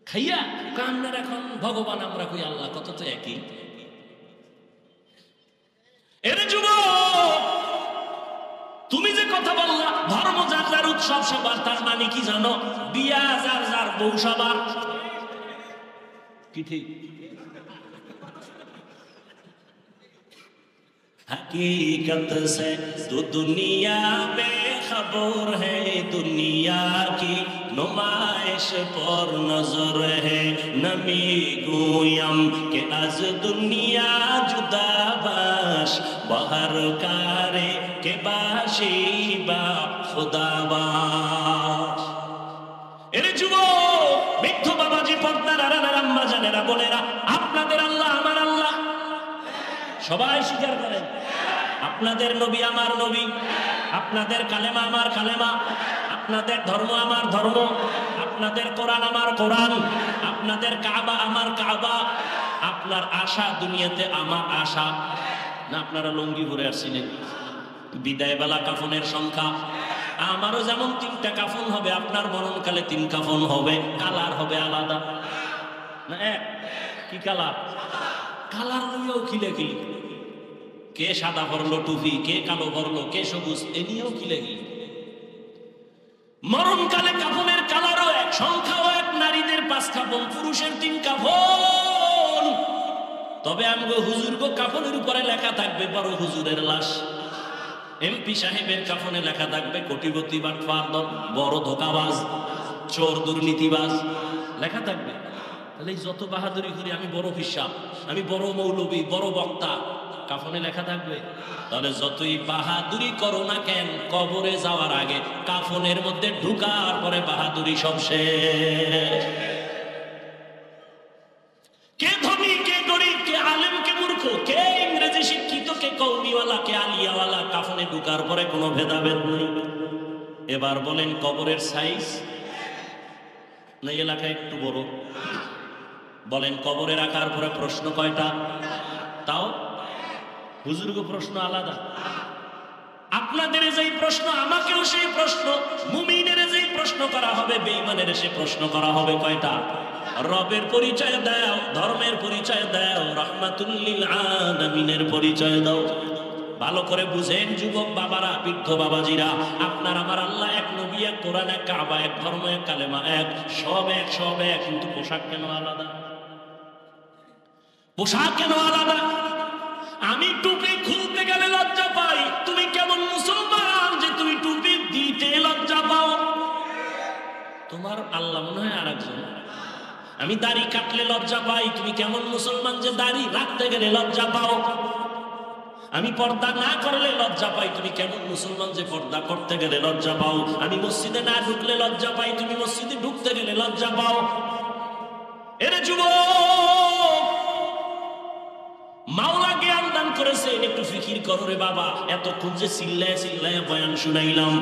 খাইয়া কান্নার এখন ভগবান আমরা কই আল্লাহ, কত তো একই। এরে যুবক, তুমি যে কথা বললা ধর্ম যার যার উৎসব সবার, তার মানে কি জানো? বিয়া যার যার বউ সবার, কি ঠিক? हकीकत से तो दुनिया बेखबर है, दुनिया की नुमाइश पर नजर है। नमी गोयम के आज दुनिया जुदा बाश, बहर कारे के बाशी बा खुदा बाश। এরে যুবক, বৃদ্ধ বাবাজি, পর্দার আড়ালের আম্মা জানেরা, বোনেরা, আপনাদের আল্লাহ আমার আল্লাহ সবাই স্বীকার করেন। আপনাদের নবী আমার নবী, আপনাদের কালেমা আমার কালেমা, আপনাদের ধর্ম আমার ধর্ম, আপনাদের কোরআন আমার কোরআন, আপনাদের কাবা আমার কাবা, আপনার আশা দুনিয়াতে আমার আশা। না আপনারা লুঙ্গি পরে আসছিলেন, বিদায় বেলা কাফনের সংখ্যা আমারও যেমন 3টা কাফন হবে, আপনার মরণকালে 3 কাফন হবে, কালার হবে আলাদা। না এক কি কালার? কালার নিয়েও খিলেখিলি, কে সাদা ভরলো টুপি, কে কালো ভরলো, কে সবুজ, এ নিয়েও খিলেখিলি। মরণকালে কাফনের কালারও এক, সংখ্যাও এক। নারীদের 5 কাফন, পুরুষের 3 কাফন। তবে আমগো হুজুরগো কাফনের উপরে লেখা থাকবে বড় হুজুরের লাশ। এমপি সাহেবের কাফনে লেখা থাকবে কোটিপতি বাটপার, বড় ধোকাবাজ, চোর দুর্নীতিবাজ লেখা থাকবে। তাহলে যত বাহাদুরি করি আমি বড় হিসাব, আমি বড় মৌলবী, বড় বক্তা, কাফনে লেখা থাকবে? তাহলে যতই বাহাদুরি করো না কেন, কবরে যাওয়ার আগে কাফনের মধ্যে ঢুকার পরে বাহাদুরি সব শেষ। কে ধনী, কে গরিব, কে আলেম, কে মূর্খ, কে ইংরেজি শিক্ষিত, কে কওমিওয়ালা, কে আলিয়াওয়ালা, কাফনে ঢুকার পরে কোনো ভেদাভেদ নেই। এবার বলেন কবরের সাইজ না এলাকা একটু বড়? বলেন কবরে রাখার পরে প্রশ্ন কয়টা? তাও হুজুরকে প্রশ্ন আলাদা। আপনাদের যেই প্রশ্ন, আমাকেও সেই প্রশ্ন, মুমিনের যেই প্রশ্ন করা হবে, বেঈমানের সে প্রশ্ন করা হবে। কয়টা? রবের পরিচয় দাও, ধর্মের পরিচয় দাও, রাহমাতুল লিল আলামিনের পরিচয় দাও। ভালো করে বুঝেন যুবক বাবারা, বৃদ্ধ বাবাজিরা, আপনার আমার আল্লাহ এক, নবী এক, কোরআন এক, কাবা এক, ধর্ম এক, কালেমা এক, সব এক, সব এক, কিন্তু পোশাক কেন আলাদা? পোশাক কেন আলাদা? আমি টুপি খুলতে গেলে লজ্জা পাই, তুমি কেমন মুসলমান যে তুমি টুপি দিতে লজ্জা পাও? তোমার আল্লাহ মনে হয় আর একজন। আমি দাড়ি কাটলে লজ্জা পাই, তুমি কেমন মুসলমান যে দাড়ি রাখতে গেলে লজ্জা পাও? আমি পর্দা না করলে লজ্জা পাই, তুমি কেমন মুসলমান যে পর্দা করতে গেলে লজ্জা পাও? আমি মসজিদে না ঢুকলে লজ্জা পাই, তুমি মসজিদে ঢুকতে গেলে লজ্জা পাও। এরে যুবক, মাওলা জ্ঞান দান করেছেন, একটু ফিকির করো রে বাবা। এতক্ষণ যে চিল্লায় চিল্লায় বয়ান শুনাইলাম,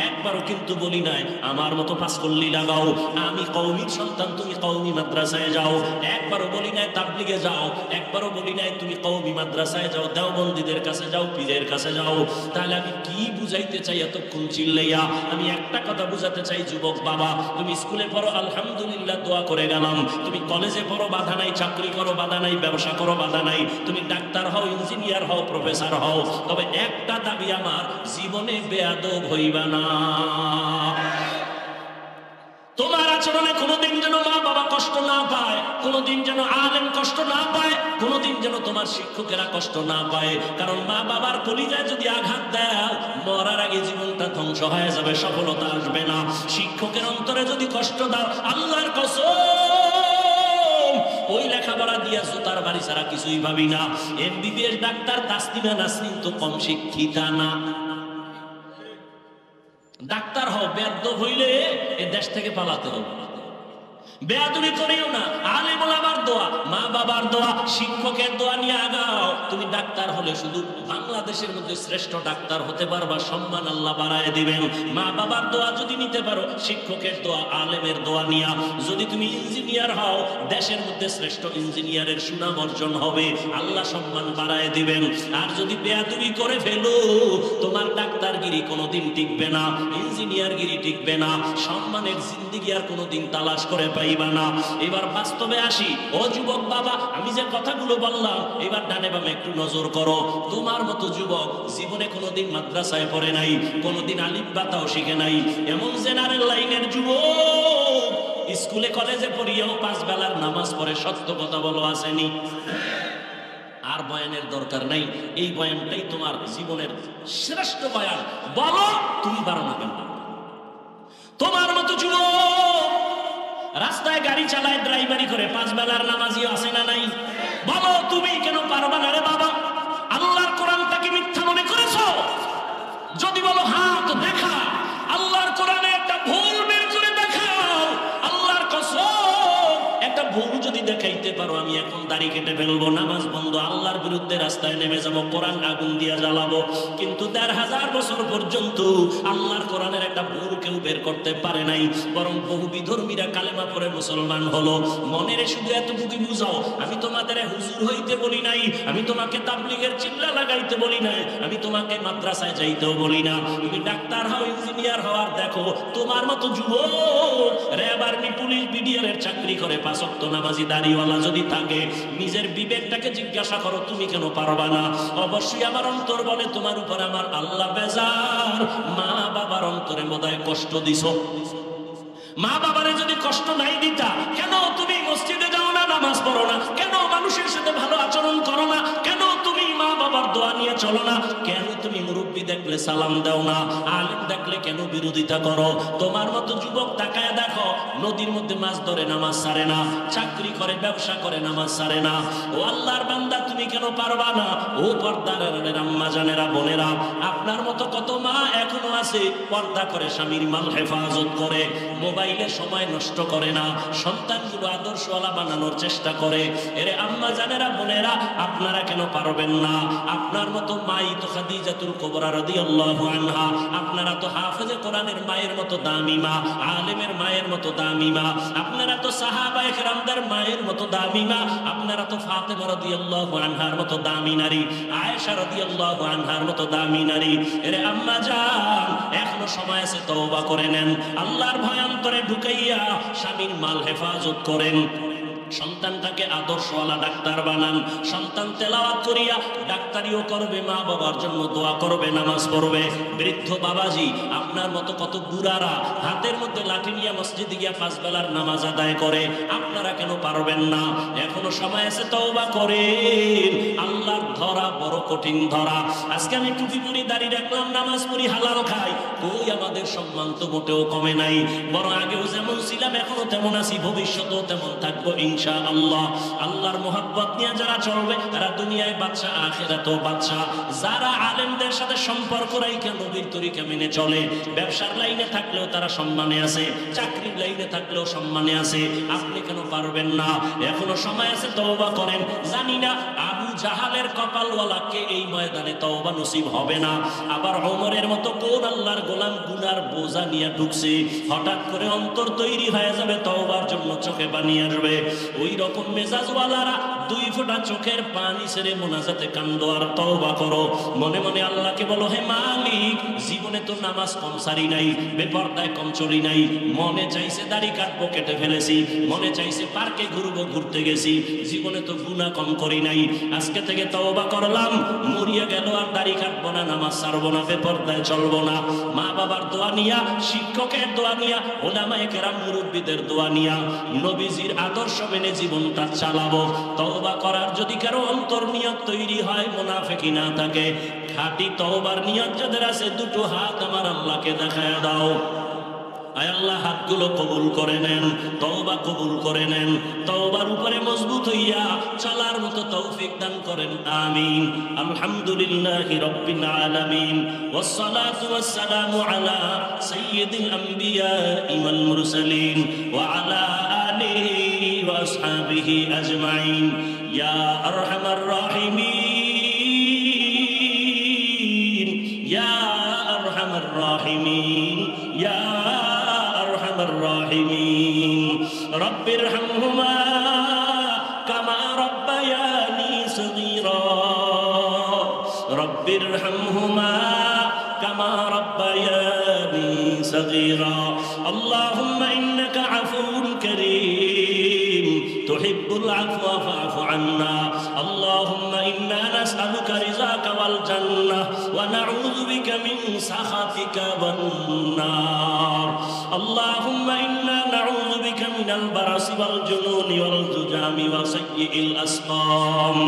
একবারও কিন্তু বলি নাই আমার মতো পাঁচকল্লি লাগাও, আমি কওমির সন্তান, তুমি কওমি মাদ্রাসায় যাও। একবারও বলি নাই তাবলিগে যাও, একবারও বলি নাই তুমি কওমি মাদ্রাসায় যাও, দেওবন্দীদের কাছে যাও, পীরের কাছে যাও। তাহলে আমি কি বুঝাইতে চাই এতক্ষণ চিল্লাইয়া? আমি একটা কথা বুঝাতে চাই, যুবক বাবা, তুমি স্কুলে পড়ো আলহামদুলিল্লাহ, দোয়া করে গেলাম। তুমি কলেজে পড়ো, বাধা নাই। চাকরি করো, বাধা নাই। ব্যবসা করো, বাধা নাই। তুমি ডাক্তার হও, ইঞ্জিনিয়ার হও, প্রফেসর হও, তবে একটা দাবি আমার, জীবনে বেয়াদব হইবা না। তোমার আচরণে কোনোদিন যেন মা বাবা কষ্ট না পায়, কোনোদিন যেন আলেম কষ্ট না পায়, কোনোদিন যেন তোমার শিক্ষকেরা কষ্ট না পায়। কারণ মা বাবার কলিজায় যদি আঘাত দাও, মরার আগে জীবনটা ধ্বংস হয়ে যাবে, সফলতা আসবে না। শিক্ষকের অন্তরে যদি কষ্ট দাও, আল্লাহর কসম, ওই লেখাপড়া দিয়া জুতার বাড়ি ছাড়া কিছুই ভাবি না। এমবিবিএস ডাক্তার তাসলিমা নাসরিন তো কম শিক্ষিতা না। ডাক্তার হও, বেয়াদব হইলে এ দেশ থেকে পালাতে হবে। বেয়াদবি করিও না। আলেম ওলামার দোয়া, মা বাবার দোয়া, শিক্ষকের দোয়া নিয়ে আগাও। তুমি ডাক্তার হলে শুধু বাংলাদেশের মধ্যে শ্রেষ্ঠ ডাক্তার হতে পারবা, সম্মান আল্লাহ বাড়ায় দিবেন। মা বাবার দোয়া যদি নিতে পারো, শিক্ষকের দোয়া, আলেমের দোয়া নিয়া যদি তুমি ইঞ্জিনিয়ার হও, দেশের মধ্যে শ্রেষ্ঠ ইঞ্জিনিয়ারের সুনাম অর্জন হবে, আল্লাহ সম্মান বাড়ায় দিবেন। আর যদি বেয়াদবি করে ফেলো, তোমার ডাক্তারগিরি কোনোদিন টিকবে না, ইঞ্জিনিয়ারগিরি টিকবে না, সম্মানের জিন্দেগি আর কোনোদিন তালাশ করে পাইবা না। এবার বাস্তবে আসি। ও যুবক বাবা, আমি যে কথাগুলো বললাম, এবার ডানে বামে একটু নজর করো। তোমার মতো যুবক জীবনে কোনোদিন মাদ্রাসায় পড়ে নাই, কোনোদিন আলিফ বাতাও শিখে নাই, এমন জেনারেল লাইনের যুবক স্কুলে কলেজে পড়িয়েও 5 বেলার নামাজ পড়ে, সত্য কথা বলো, আসেনি? আর বয়ানের দরকার নাই। এই বয়ানটাই তোমার জীবনের শ্রেষ্ঠ বয়ান। বলো তুমি পারো না কেন? তোমার মতো যুবক রাস্তায় গাড়ি চালায়, ড্রাইভারি করে, 5 বেলার নামাজিও আছে না নাই? বলো তুমি কেন পারবা না রে বাবা? আল্লাহর কোরআনটাকে মিথ্যা মনে করেছো? যদি বলো হ্যাঁ, তো দেখা আল্লাহর কোরআনে একটা ভুল বের করে দেখাও। আল্লাহর কসম, একটা ভুল যদি দেখাইতে পারো, আমি এখন দাড়ি কেটে ফেলবো, নামাজ বন্ধ, আল্লাহর বিরুদ্ধে রাস্তায় নেমে যাবো, কোরআন আগুন দিয়ে জ্বালাবো। কিন্তু 1500 বছর পর্যন্ত আল্লাহর কোরআনের একটা ভুল কেউ বের করতে পারে নাই, বরং বহু বিধর্মীরা কালেমা পড়ে মুসলমান হলো। মনের শুধু এতটুকু বুঝাও, আমি তোমাদের হুজুর হইতে বলি নাই, আমি তোমাকে তাবলীগের চিল্লা লাগাইতে বলি নাই, আমি তোমাকে মাদ্রাসায় যাইতেও বলি না। তুমি ডাক্তার হও, ইঞ্জিনিয়ার হও, আর দেখো তোমার মতো যুবক র্যাব, আর্মি, পুলিশ, বিডিআরের চাকরি করে, 5 ওয়াক্ত নামাজি দাড়িওয়ালা যদি থাকে, নিজের বিবেকটাকে জিজ্ঞাসা করো, তুমি কেন পারবা না? অবশ্যই আমার অন্তর বলে তোমার উপর আমার আল্লাহ বেজার। মা বাবার অন্তরে বোধহয় কষ্ট দিছো। মা বাবারে যদি কষ্ট নাই দিতা, কেন তুমি মসজিদে যাও না, নামাজ পড়ো না? কেন মানুষের সাথে ভালো আচরণ করো না? কেন তুমি মা বাবা বাবার দোয়া নিয়ে চলো না? কেন তুমি মুরব্বী দেখলে সালাম দাও না? আলেম দেখলে কেন বিরোধিতা করো? তোমার মতো যুবক তাকায় দেখো, নদীর মধ্যে মাছ ধরে নামাজ ছাড়ে না, চাকরি করে ব্যবসা করে নামাজ ছাড়ে না। ও আল্লাহর বান্দা, তুমি কেন পারবা না? ও পর্দার আম্মা জানেরা, বোনেরা, আপনার মতো কত মা এখনো আছে পর্দা করে, স্বামীর মাল হেফাজত করে, মোবাইলে সময় নষ্ট করে না, সন্তানগুলো আদর্শওয়ালা বানানোর চেষ্টা করে। এরে আম্মা জানেরা, বোনেরা, আপনারা কেন পারবেন না? আপনার মতো মাই তো খাদিজাতুল কুবরা রাদিয়াল্লাহু আনহা, আপনারা তো হাফেজে কোরআনের মায়ের মতো দামি মা, আলেমের মায়ের মতো দামি মা, আপনারা তো সাহাবায়ে কেরামদের মায়ের মতো দামি মা, আপনারা তো ফাতেমা রাদিয়াল্লাহু আনহার মতো দামি নারী, আয়েশা রাদিয়াল্লাহু আনহার মতো দামি নারী। এরে আম্মা জান, এখনো সময় আছে, তওবা করে নেন, আল্লাহর ভয় অন্তরে ঢুকাইয়া স্বামীর মাল হেফাজত করেন। সন্তানটাকে আদর্শওয়ালা ডাক্তার বানান। সন্তান তেলাওয়াত করিয়া ডাক্তারিও করবে, মা বাবার জন্য দোয়া করবে, নামাজ পড়বে। বৃদ্ধ বাবাজি, আপনার মতো কত বুড়ারা হাতের মধ্যে লাঠি নিয়ে মসজিদে গিয়া 5 বেলার নামাজ আদায় করে, আপনারা কেন পারবেন না? এখনো সময় আছে, তওবা করেন। আল্লাহর ধরা বড় কঠিন ধরা। আজকে আমি টুপি পরি, দাড়ি রাখলাম, নামাজ পড়ি, হালাল খাই, কই আমাদের সম্মান তো মোটেও কমে নাই, বরং আগেও যেমন ছিলাম এখনো তেমন আছি, ভবিষ্যতেও তেমন থাকবো ইনশাআল্লাহ। আল্লাহর মোহাব্বত নিয়ে যারা চলবে তারা দুনিয়ায় বাদশা, আখিরাতেও বাদশা। যারা আলেমদের সাথে সম্পর্ক রাখে নবীর তরিকা মেনে চলে, ব্যবসার লাইনে থাকলেও তারা সম্মানে আছে, চাকরির লাইনে থাকলেও সম্মানে আছে। আপনি কেন পারবেন না? এখনো সময় আছে, তওবা করেন। জানি না আবু জাহালের কপালওয়ালাকে এই ময়দানে তওবা নসিব হবে না, আবার ওমরের মতো কোন আল্লাহর গোলাম গুনার বোঝা নিয়ে ঢুকছে, হঠাৎ করে অন্তর তৈরি হয়ে যাবে তওবার জন্য, চোখে পানি আসবে। ওই রকম মেজাজওয়ালারা 2 ফোঁটা চোখের পানি ছেড়ে মোনাজাতে কান্দো আর তওবা করো। মনে মনে আল্লাহকে বলো, হে মালিক, জীবনে তো নামাজ কম সারি নাই, বেপরদায় কম চলি নাই, মনে চাইছে দাড়ি কাটবো, কেটে ফেলেছি, মনে চাইছে পার্কে ঘুরবো, ঘুরতে গেছি, জীবনে তো গুনাহ কম করি নাই। আজকে থেকে তওবা করলাম, মরিয়া গেল আর দাড়ি কাটবো না, নামাজ ছাড়বো না, বেপরদায় চলবো না। মা বাবার দোয়া নিয়া, শিক্ষকের দোয়া নিয়া, উলামায়ে কেরাম মুরব্বীদের দোয়া নিয়া, নবীজির আদর্শ মেনে জীবনটা চালাবো। তওবা করার যদি কারো অন্তর নিয়ত তৈরি হয়, মুনাফিকি না থাকে, খাঁটি তওবার নিয়ত যাদের আছে, 2টো হাত আমার আল্লাহকে দেখায় দাও। আয় আল্লাহ, হাতগুলো কবুল করে নেন, তওবা কবুল করে নেন, তওবার উপরে মজবুত হইয়া চলার মতো তৌফিক দান করেন, আমিন। আলহামদুলিল্লাহি রাব্বিল আলামিন, ওয়াসসালাতু ওয়াসসালামু আলা সাইয়্যিদিল আমবিয়া ওয়াল মুরসালিন ওয়া আলা আলিহি ওয়া আসহাবিহি আজমাইন। ইয়া আরহামার রাহিমিন, ইয়া আরহামার রাহিমিন, ইয়া الراحمين رب ارحمهما كما ربياني صغيرا رب ارحمهما كما ربياني صغيرا اللهم إنك عفو كريم تحب العفو فاعف عنا اللهم إنا نسألك رضاك والجنة ونعوذ بك من سخطك والنار اللهم إنا نعوذ بك من البرص والجنون والزجام وسيء الأسقام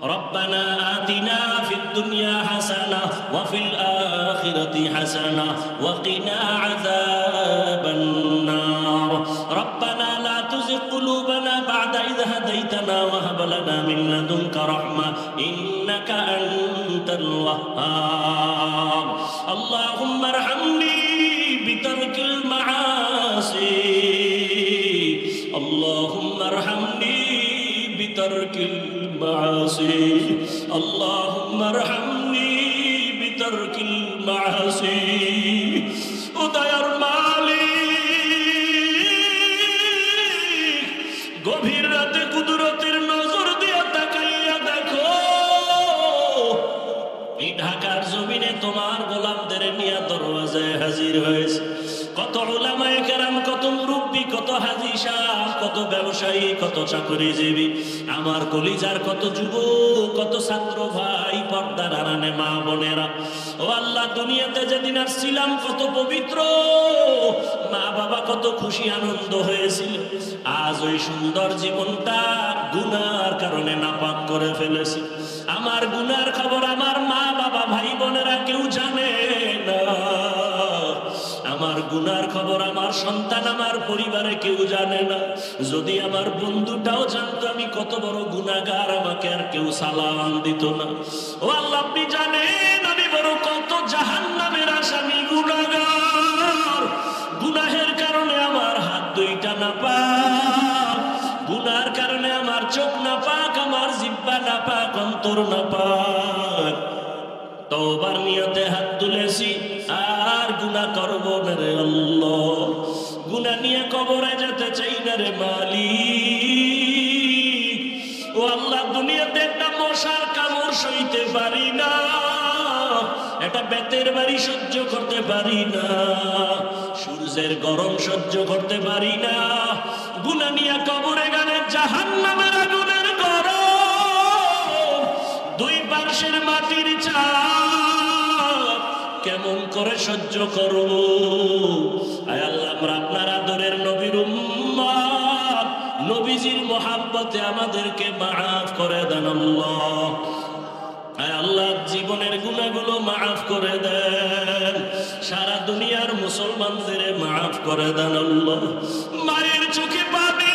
ربنا آتنا في الدنيا حسنة وفي الآخرة حسنة وقنا عذاب النار ربنا لا تزغ قلوبنا بعد إذ هديتنا وهب لنا من لدنك رحمة إنك أنت الوهاب اللهم ارحمني بترك المعاصي اللهم ارحمني بترك المعاصي اللهم ارحمني بترك المعاصي উদয়ের মালিক গভীর রাতে কুদরতের নজর দিয়ে তাকাইয়া দেখো এই ঢাকার জমিনে তোমার গোলামদের নিয়ে দরওয়াজায় হাজির হয়েছে কত উলামায়ে কেরাম কত মুরব্বী কত হাজী সাহেব কত ব্যবসায়ী কত চাকরিজীবী আমার কলিজার কত যুবক কত ছাত্র ভাই পর্দার আড়ালে মা বোনেরা ও আল্লাহ দুনিয়াতে যেদিন আসছিলাম কত পবিত্র মা বাবা কত খুশি আনন্দ হয়েছিল আজ ওই সুন্দর জীবনটা গুনার কারণে নাপাক করে ফেলেছি আমার গুনার খবর আমার মা বাবা ভাই বোনেরা কেউ জানে না। আমার গুনার খবর আমার সন্তান আমার পরিবারে কেউ জানে না। যদি আমার বন্ধুটাও জানতো আমি কত বড় গুনাহগার, আমাকে আর কেউ সালাম দিত না। ও আল্লাহ, আপনি জানেন আমি বড় কত জাহান্নামের আসামি গুনাহগার। গুনাহের কারণে আমার হাত দুইটা নাপাক, গুনার কারণে আমার চোখ নাপাক, আমার জিহ্বা নাপাক, অন্তর নাপাক। তওবার নিয়তে হাত তুলেছি, আর গুনাহ করব না রে আল্লাহ। গুনাহ নিয়ে কবরে যেতে চাই না রে মালিক। ও আল্লাহ, দুনিয়াতে একটা মশার কামড় সইতে পারি না, একটা বেতের বাড়ি সহ্য করতে পারি না, সূর্যের গরম সহ্য করতে পারি না। গুনাহ নিয়ে কবরে গেলে জাহান্নামের আগুনের গরম, দুই পাশের মাটির চাপ কেমন করে সহ্য করব। আয় আল্লাহ, আমরা আপনার আদরের নবীর উম্মত, নবীজির মহাব্বতে আমাদেরকে মাফ করে দেন আল্লাহ। আয় আল্লাহ, জীবনের গুনাহগুলো মাফ করে দেন, সারা দুনিয়ার মুসলমানদের মাফ করে দেন আল্লাহ। মায়ের চোখে পানি,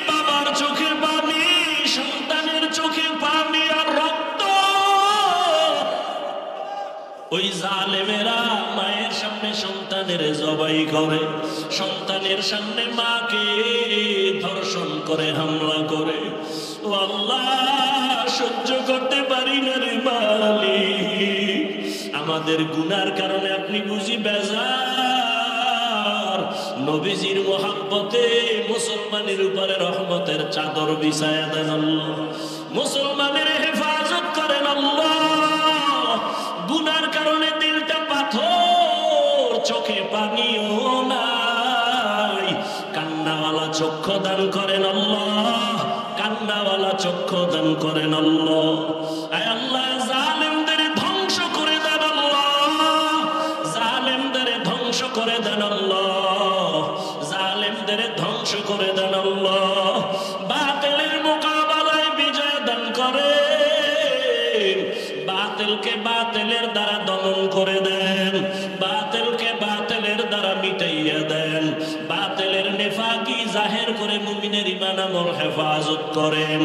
বাবার চোখে পানি, সন্তানের চোখে পানি আর রক্ত। ওই জালেমেরা মায়ের সামনে সন্তানের জবাই করে, সন্তানের সামনে মাকে ধর্ষণ করে, হামলা করে। ও আল্লাহ, সহ্য করতে পারি না রে মালিক। আমাদের গুনার কারণে আপনি বুঝি বেজার, নবীজির মোহাব্বতে মুসলমানের উপরে রহমতের চাদর বিছায়া দেন আল্লাহ। মুসলমানের হেফাজত করেন আল্লাহ। গুনার কারণে দিলটা পাথর, চোখে পানিও নাই, কান্নাওয়ালা চক্ষু দান করেন আল্লাহ, কান্নাওয়ালা চক্ষু দান করেন আল্লাহ। আয় আল্লাহ, জালেমদের ধ্বংস করে দেন আল্লাহ, জালেমদের ধ্বংস করে দেন আল্লাহ, জালেমদের ধ্বংস করে দেন আল্লাহ। বাতিলের মোকাবেলায় বিজয় দান করেন, বাতিলকে বাতিলের দ্বারা দমন করে দেন, বাতিলকে বাতিলের দ্বারা মিটাইয়া দেন, বাতিলের নেফাকি জাহের করে মুমিনের ঈমান আমল হেফাজত করেন।